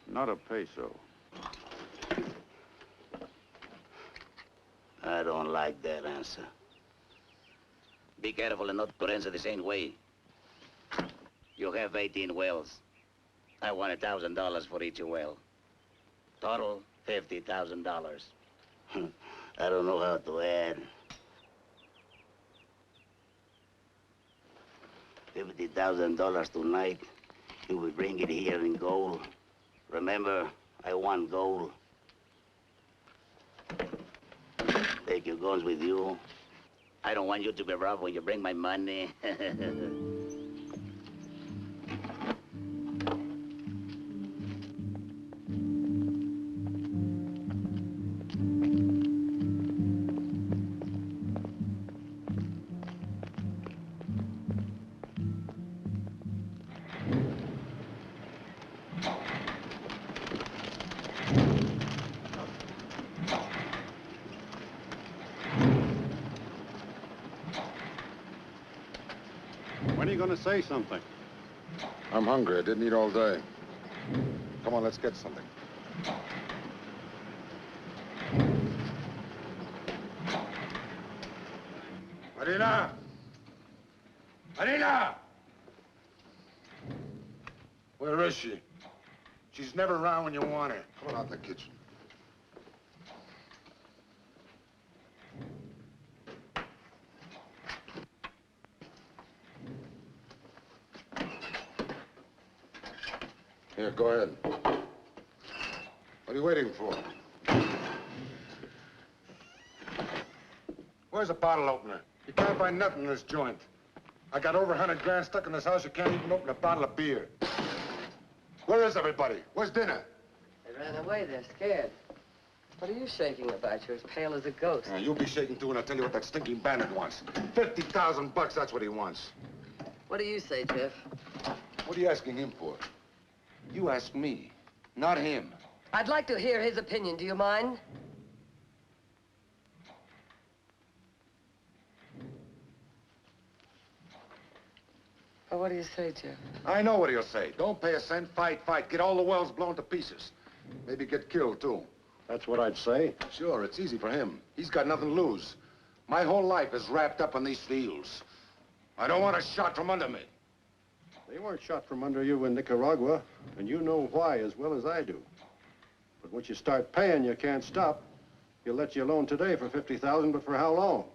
Not a peso. I don't like that answer. Be careful and not to answer the same way. You have 18 wells. I want $1,000 for each well. Total, $50,000. I don't know how to add. $50,000 tonight. You will bring it here in gold. Remember, I want gold. Take your guns with you. I don't want you to be robbed when you bring my money. When are you going to say something? I'm hungry. I didn't eat all day. Come on, let's get something. Marina! Marina! Where is she? She's never around when you want her. Come on out in the kitchen. Here, go ahead. What are you waiting for? Where's the bottle opener? You can't find nothing in this joint. I got over 100 grand stuck in this house. You can't even open a bottle of beer. Where is everybody? Where's dinner? They ran away. They're scared. What are you shaking about? You're as pale as a ghost. You'll be shaking too, and I'll tell you what that stinking bandit wants. 50,000 bucks, that's what he wants. What do you say, Jeff? What are you asking him for? You ask me, not him. I'd like to hear his opinion. Do you mind? Well, what do you say, Jeff? I know what he'll say. Don't pay a cent, fight, fight. Get all the wells blown to pieces. Maybe get killed, too. That's what I'd say. Sure, it's easy for him. He's got nothing to lose. My whole life is wrapped up in these fields. I don't want a shot from under me. They weren't shot from under you in Nicaragua, and you know why as well as I do. But once you start paying, you can't stop. He'll let you alone today for 50,000, but for how long?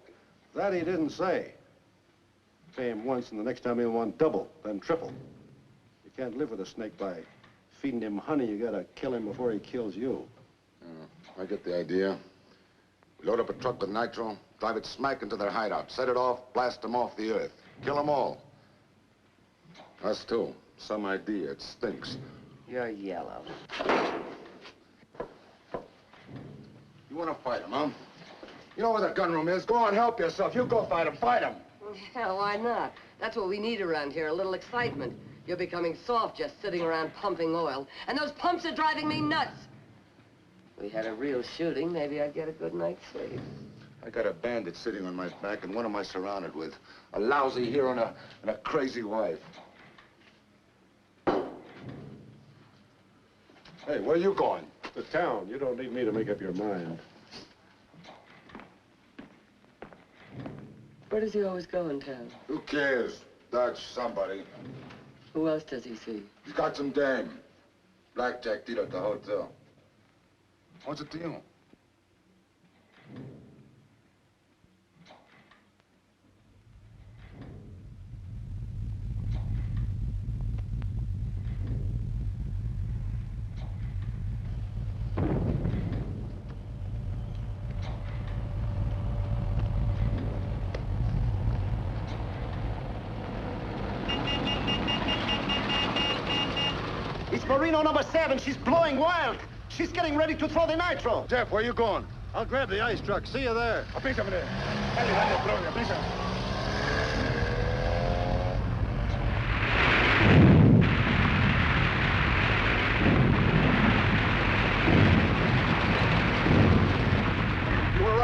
That he didn't say. Pay him once, and the next time he'll want double, then triple. You can't live with a snake by feeding him honey. You gotta kill him before he kills you. I get the idea. We load up a truck with nitro, drive it smack into their hideout, set it off, blast them off the earth. Kill them all. Us too. Some idea. It stinks. You're yellow. You want to fight him, huh? You know where the gun room is. Go on, help yourself. You go fight him. Fight him. Hell, why not? That's what we need around here, a little excitement. You're becoming soft just sitting around pumping oil. And those pumps are driving me nuts. If we had a real shooting, maybe I'd get a good night's sleep. I got a bandit sitting on my back, and what am I surrounded with? A lousy hero and a crazy wife. Hey, where are you going? To town. You don't need me to make up your mind. Where does he always go in town? Who cares? Dodge somebody. Who else does he see? He's got some dame. Blackjack dealer at the hotel. What's it to you? It's Marino number 7. She's blowing wild. She's getting ready to throw the nitro. Jeff, where you going? I'll grab the ice truck. See you there. Apísame. Dale, dale, Claudia, apísame.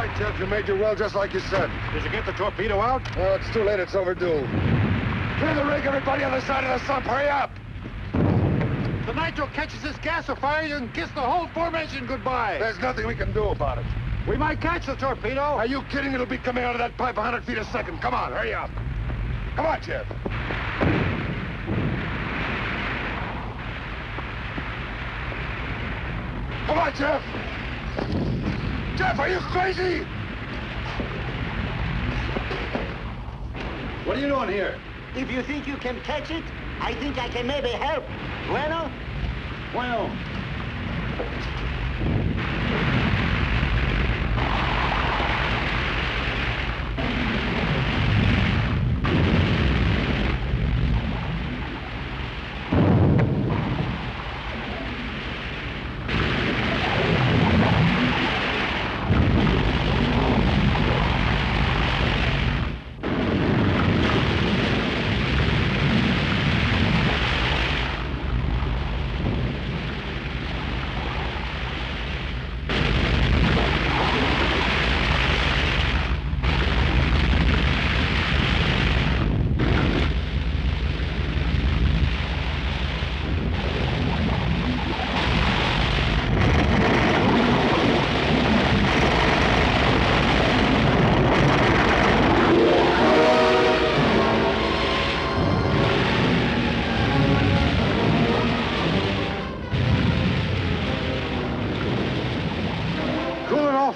right, Jeff. You made your well just like you said. Did you get the torpedo out? No, it's too late. It's overdue. Clear the rig, everybody on the side of the sump. Hurry up! The nitro catches this gasifier, you can kiss the whole formation goodbye. There's nothing we can do about it. We might catch the torpedo. Are you kidding? It'll be coming out of that pipe 100 feet a second. Come on, hurry up. Come on, Jeff. Come on, Jeff. Jeff, are you crazy? What are you doing here? If you think you can catch it, I think I can maybe help. Bueno? Bueno.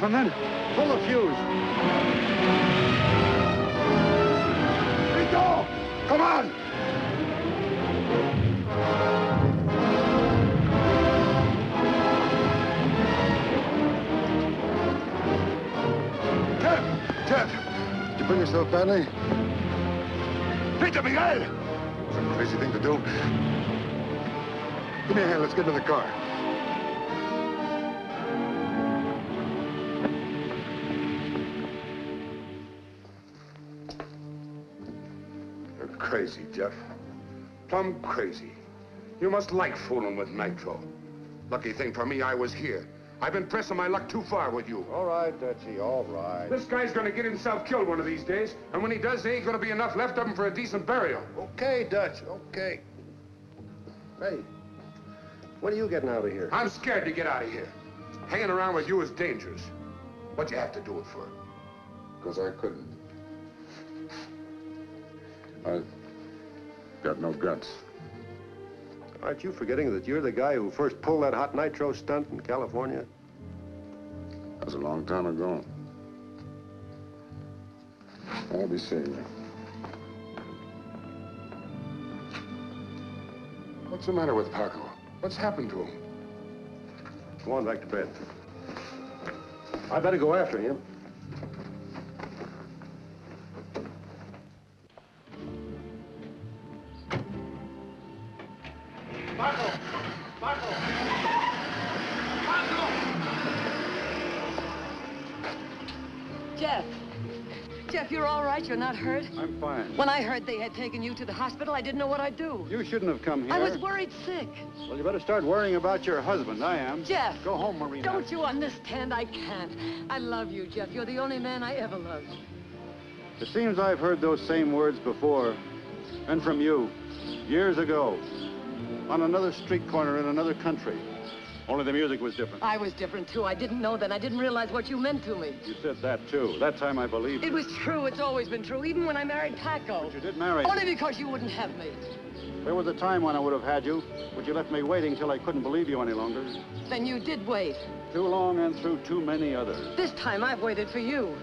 And then pull the fuse. Rico! Come on! Jeff! Did you bring yourself badly? Peter, Miguel! It's a crazy thing to do. Give me a hand. Let's get into the car. Crazy, Jeff. Plumb crazy. You must like fooling with nitro. Lucky thing for me, I was here. I've been pressing my luck too far with you. All right, Dutchie, all right. This guy's gonna get himself killed one of these days, and when he does, there ain't gonna be enough left of him for a decent burial. Okay, Dutch, okay. Hey, when are you getting out of here? I'm scared to get out of here. Hanging around with you is dangerous. What'd you have to do it for? Because I couldn't. I got no guts. Aren't you forgetting that you're the guy who first pulled that hot nitro stunt in California? That was a long time ago. I'll be seeing you. What's the matter with Paco? What's happened to him? Go on back to bed. I better go after him. Paco! Paco! Paco! Jeff! Jeff, you're all right? You're not hurt? I'm fine. When I heard they had taken you to the hospital, I didn't know what I'd do. You shouldn't have come here. I was worried sick. Well, you better start worrying about your husband. I am. Jeff! Go home, Marina. Don't you understand? I can't. I love you, Jeff. You're the only man I ever loved. It seems I've heard those same words before. And from you. Years ago. On another street corner in another country. Only the music was different. I was different, too. I didn't know then. I didn't realize what you meant to me. You said that, too. That time I believed It was true. It's always been true, even when I married Paco. But you did marry Only because you wouldn't have me. There was a time when I would have had you, but you left me waiting till I couldn't believe you any longer. Then you did wait. Too long and through too many others. This time I've waited for you.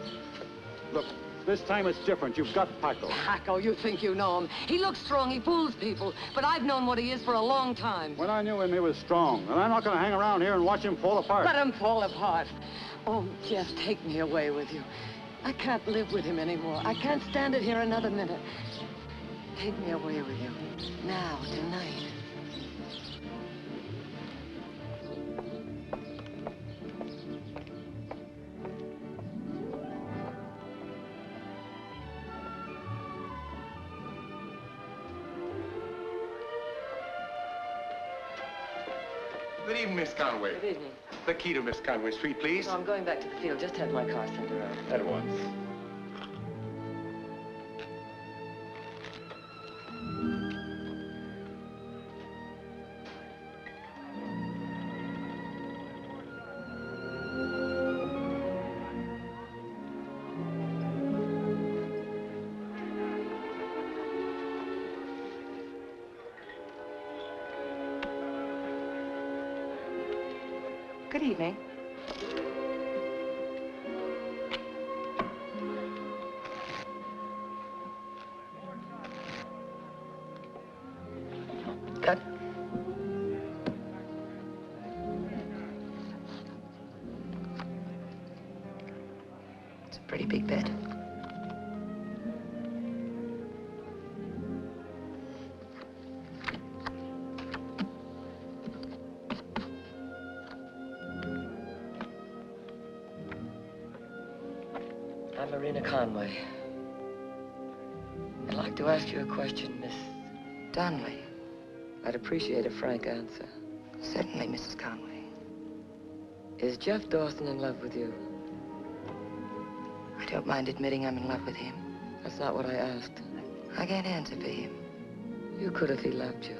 Look, this time it's different. You've got Paco. Paco, you think you know him. He looks strong, he fools people, but I've known what he is for a long time. When I knew him, he was strong, and I'm not going to hang around here and watch him fall apart. Let him fall apart. Oh, Jeff, take me away with you. I can't live with him anymore. I can't stand it here another minute. Take me away with you. Now, tonight. Good evening, Miss Stanwyck. Good evening. The key to Miss Conway Street, please. No, I'm going back to the field. Just have my car sent around. At once. Good evening. Cut. It's a pretty big bed. I'm Marina Conway. I'd like to ask you a question, Miss Donnelly. I'd appreciate a frank answer. Certainly, Mrs. Conway. Is Jeff Dawson in love with you? I don't mind admitting I'm in love with him. That's not what I asked. I can't answer for him. You could if he loved you.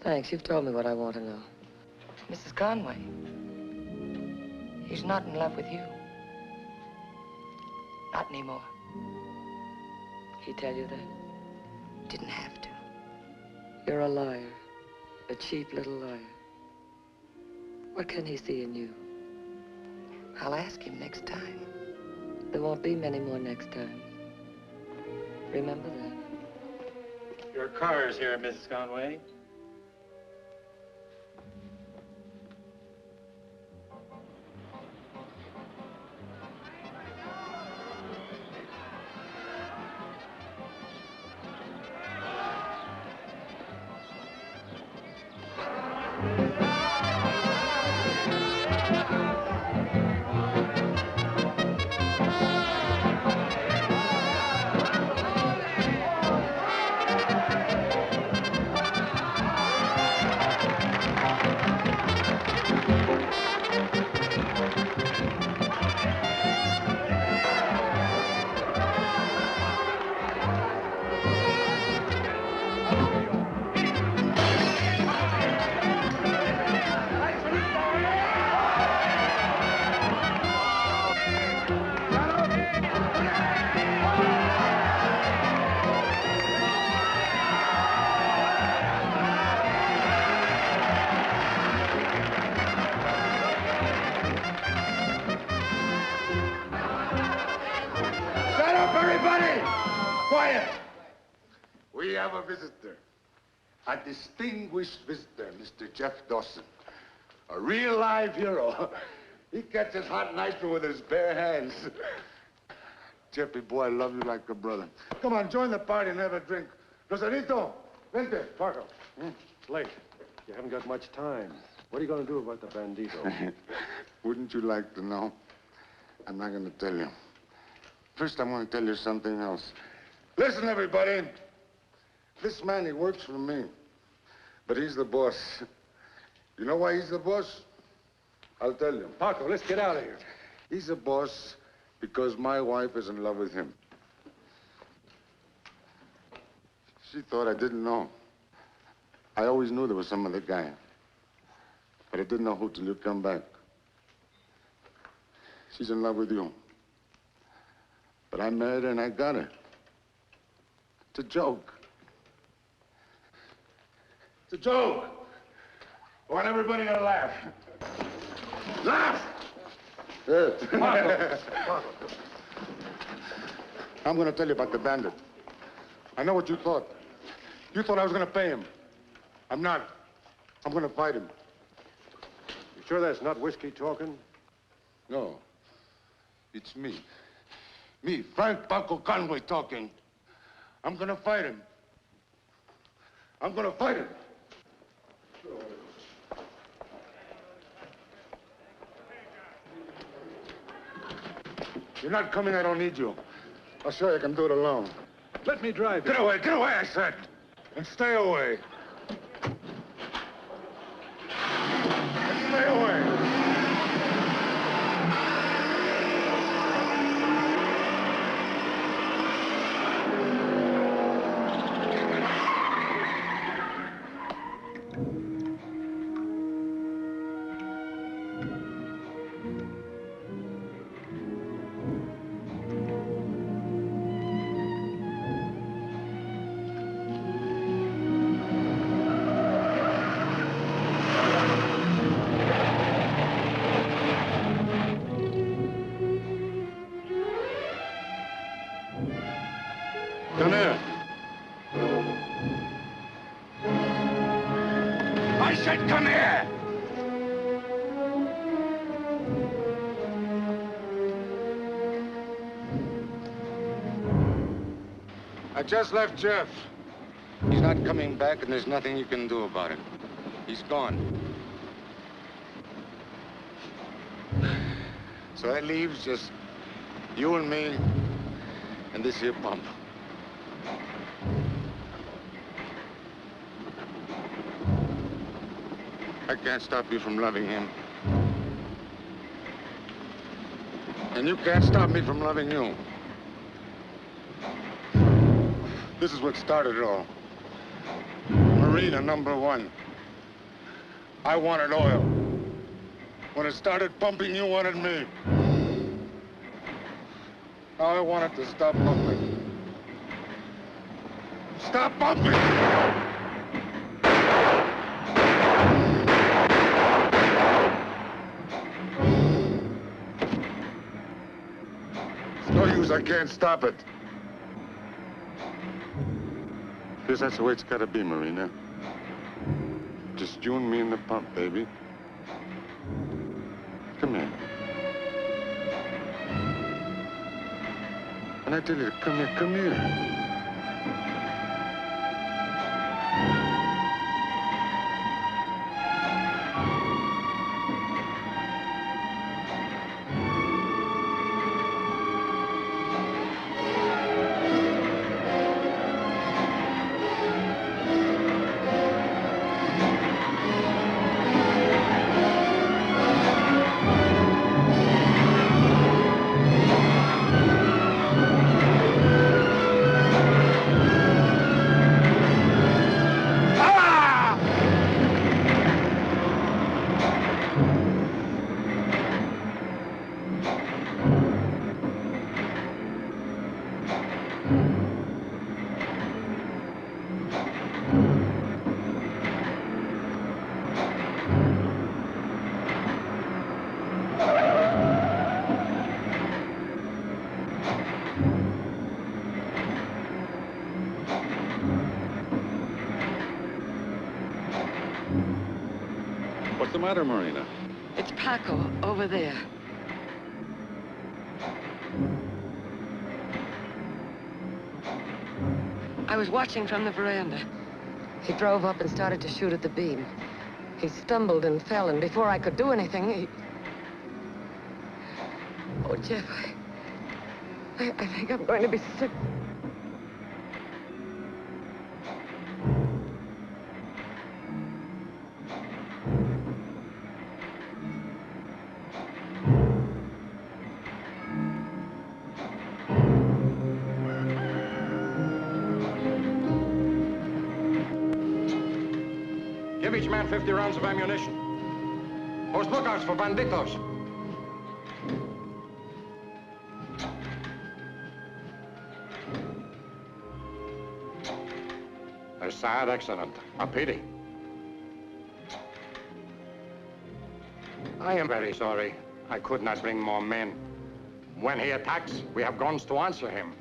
Thanks, you've told me what I want to know. Mrs. Conway, he's not in love with you. Not anymore. He tell you that? Didn't have to. You're a liar. A cheap little liar. What can he see in you? I'll ask him next time. There won't be many more next times. Remember that. Your car is here, Mrs. Conway. Visitor. A distinguished visitor, Mr. Jeff Dawson. A real live hero. He catches hot nitro with his bare hands. Jeffy, boy, I love you like a brother. Come on, join the party and have a drink. Rosarito, vente. Parker, it's late. You haven't got much time. What are you going to do about the bandito? Wouldn't you like to know? I'm not going to tell you. First, I'm going to tell you something else. Listen, everybody. This man, he works for me. But he's the boss. You know why he's the boss? I'll tell you. Paco, let's get out of here. He's the boss because my wife is in love with him. She thought I didn't know. I always knew there was some other guy. But I didn't know who till you come back. She's in love with you. But I married her and I got her. It's a joke. It's a joke. I want everybody to laugh. Laugh! I'm going to tell you about the bandit. I know what you thought. You thought I was going to pay him. I'm not. I'm going to fight him. You sure that's not whiskey talking? No. It's me. Me, Frank Paco Conway talking. I'm going to fight him. I'm going to fight him. You're not coming, I don't need you. I'll show you I can do it alone. Let me drive you. Get away, I said. And stay away. And stay away. Come here. I said come here! I just left Jeff. He's not coming back, and there's nothing you can do about it. He's gone. So that leaves just you and me and this here pump. I can't stop you from loving him. And you can't stop me from loving you. This is what started it all. Marina #1. I wanted oil. When it started pumping, you wanted me. Now I want it to stop pumping. Stop pumping! It's no use, I can't stop it. Because that's the way it's gotta be, Marina. Just you and me in the pump, baby. Come here. And I tell you to come here, come here. What's the matter, Marina? It's Paco over there. I was watching from the veranda. He drove up and started to shoot at the beam. He stumbled and fell, and before I could do anything, he... Oh, Jeff, I think I'm going to be sick. Give each man 50 rounds of ammunition. Post lookouts for banditos. A sad accident. A pity. I am very sorry. I could not bring more men. When he attacks, we have guns to answer him.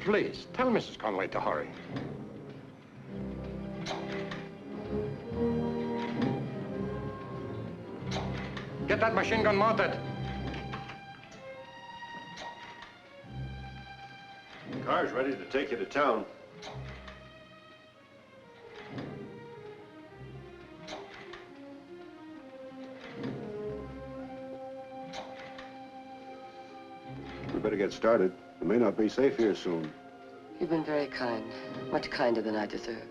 Please, tell Mrs. Conway to hurry. Get that machine gun mounted. The car's ready to take you to town. We better get started. It may not be safe here soon. You've been very kind. Much kinder than I deserve.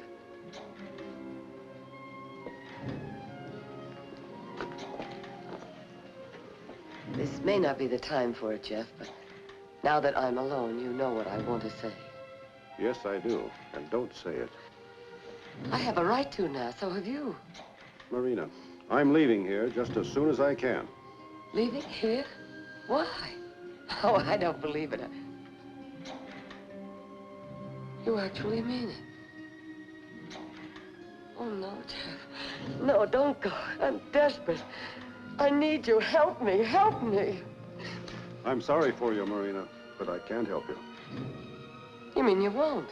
This may not be the time for it, Jeff, but now that I'm alone, you know what I want to say. Yes, I do. And don't say it. I have a right to now, so have you. Marina, I'm leaving here just as soon as I can. Leaving here? Why? Oh, I don't believe it. You actually mean it? Oh, no, Jeff. No, don't go. I'm desperate. I need you. Help me. Help me. I'm sorry for you, Marina, but I can't help you. You mean you won't?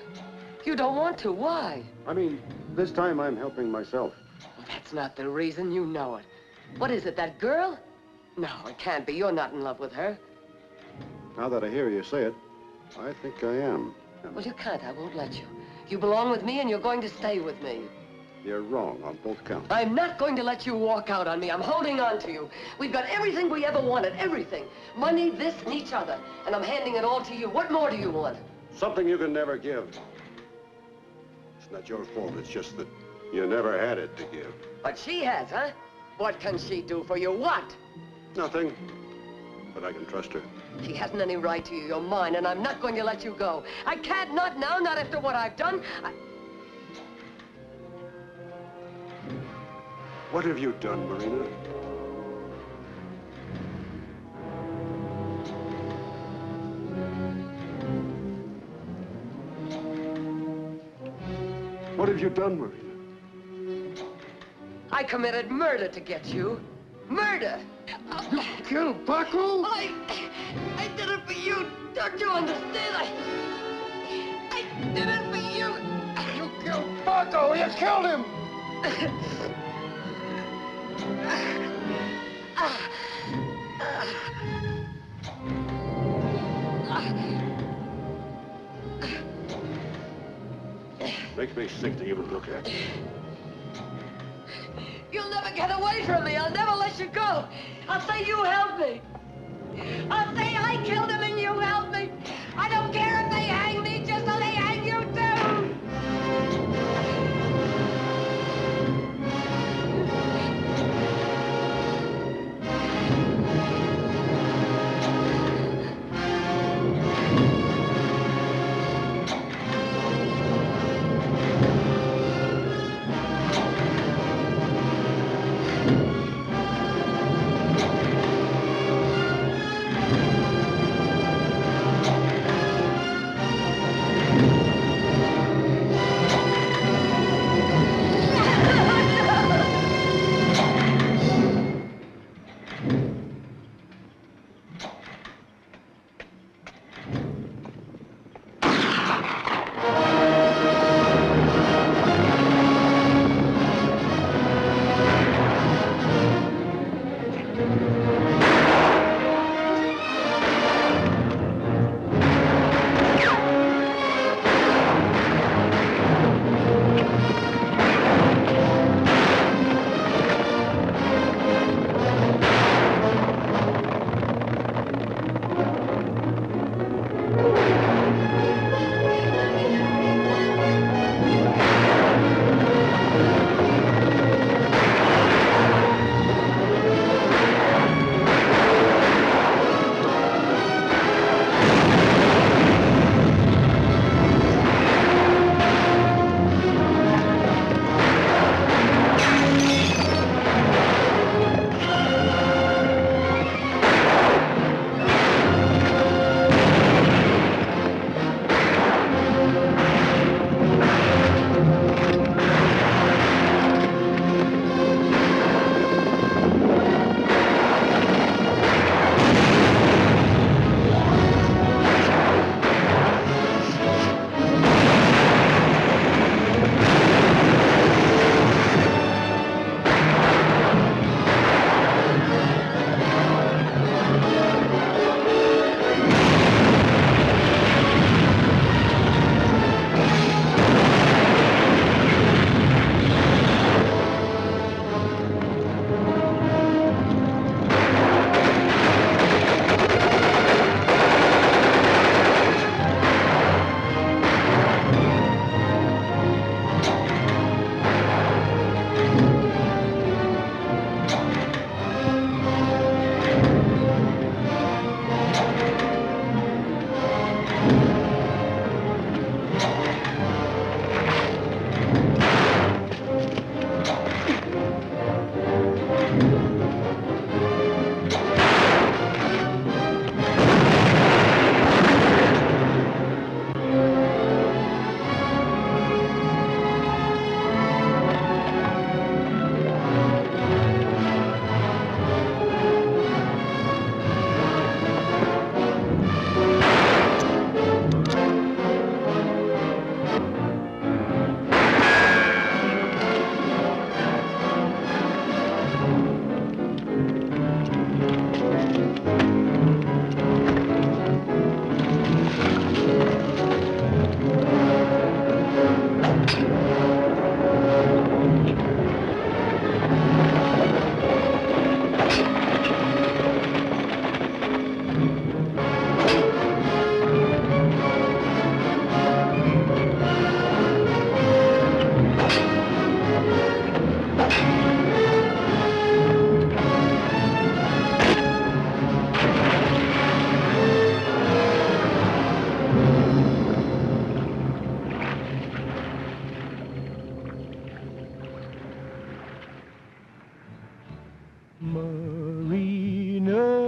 You don't want to. Why? I mean, this time I'm helping myself. Well, that's not the reason. You know it. What is it, that girl? No, it can't be. You're not in love with her. Now that I hear you say it, I think I am. Well, you can't. I won't let you. You belong with me, and you're going to stay with me. You're wrong on both counts. I'm not going to let you walk out on me. I'm holding on to you. We've got everything we ever wanted, everything. Money, this, and each other. And I'm handing it all to you. What more do you want? Something you can never give. It's not your fault. It's just that you never had it to give. But she has, huh? What can she do for you? What? Nothing. But I can trust her. She hasn't any right to you. You're mine, and I'm not going to let you go. I can't, not now, not after what I've done. What have you done, Marina? What have you done, Marina? I committed murder to get you. Murder! You killed Paco? I did it for you. Don't you understand? I did it for you. You killed Paco. You killed him. Makes me sick to even look at. You'll never get away from me. I'll never let you go. I'll say you helped me. I'll say I killed him and you helped me. I don't care if they hang me, just so they hang you too.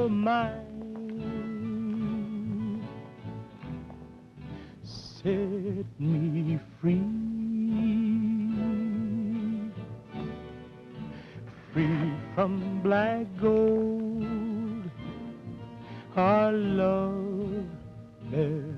your mind. Set me free, free from black gold, our love there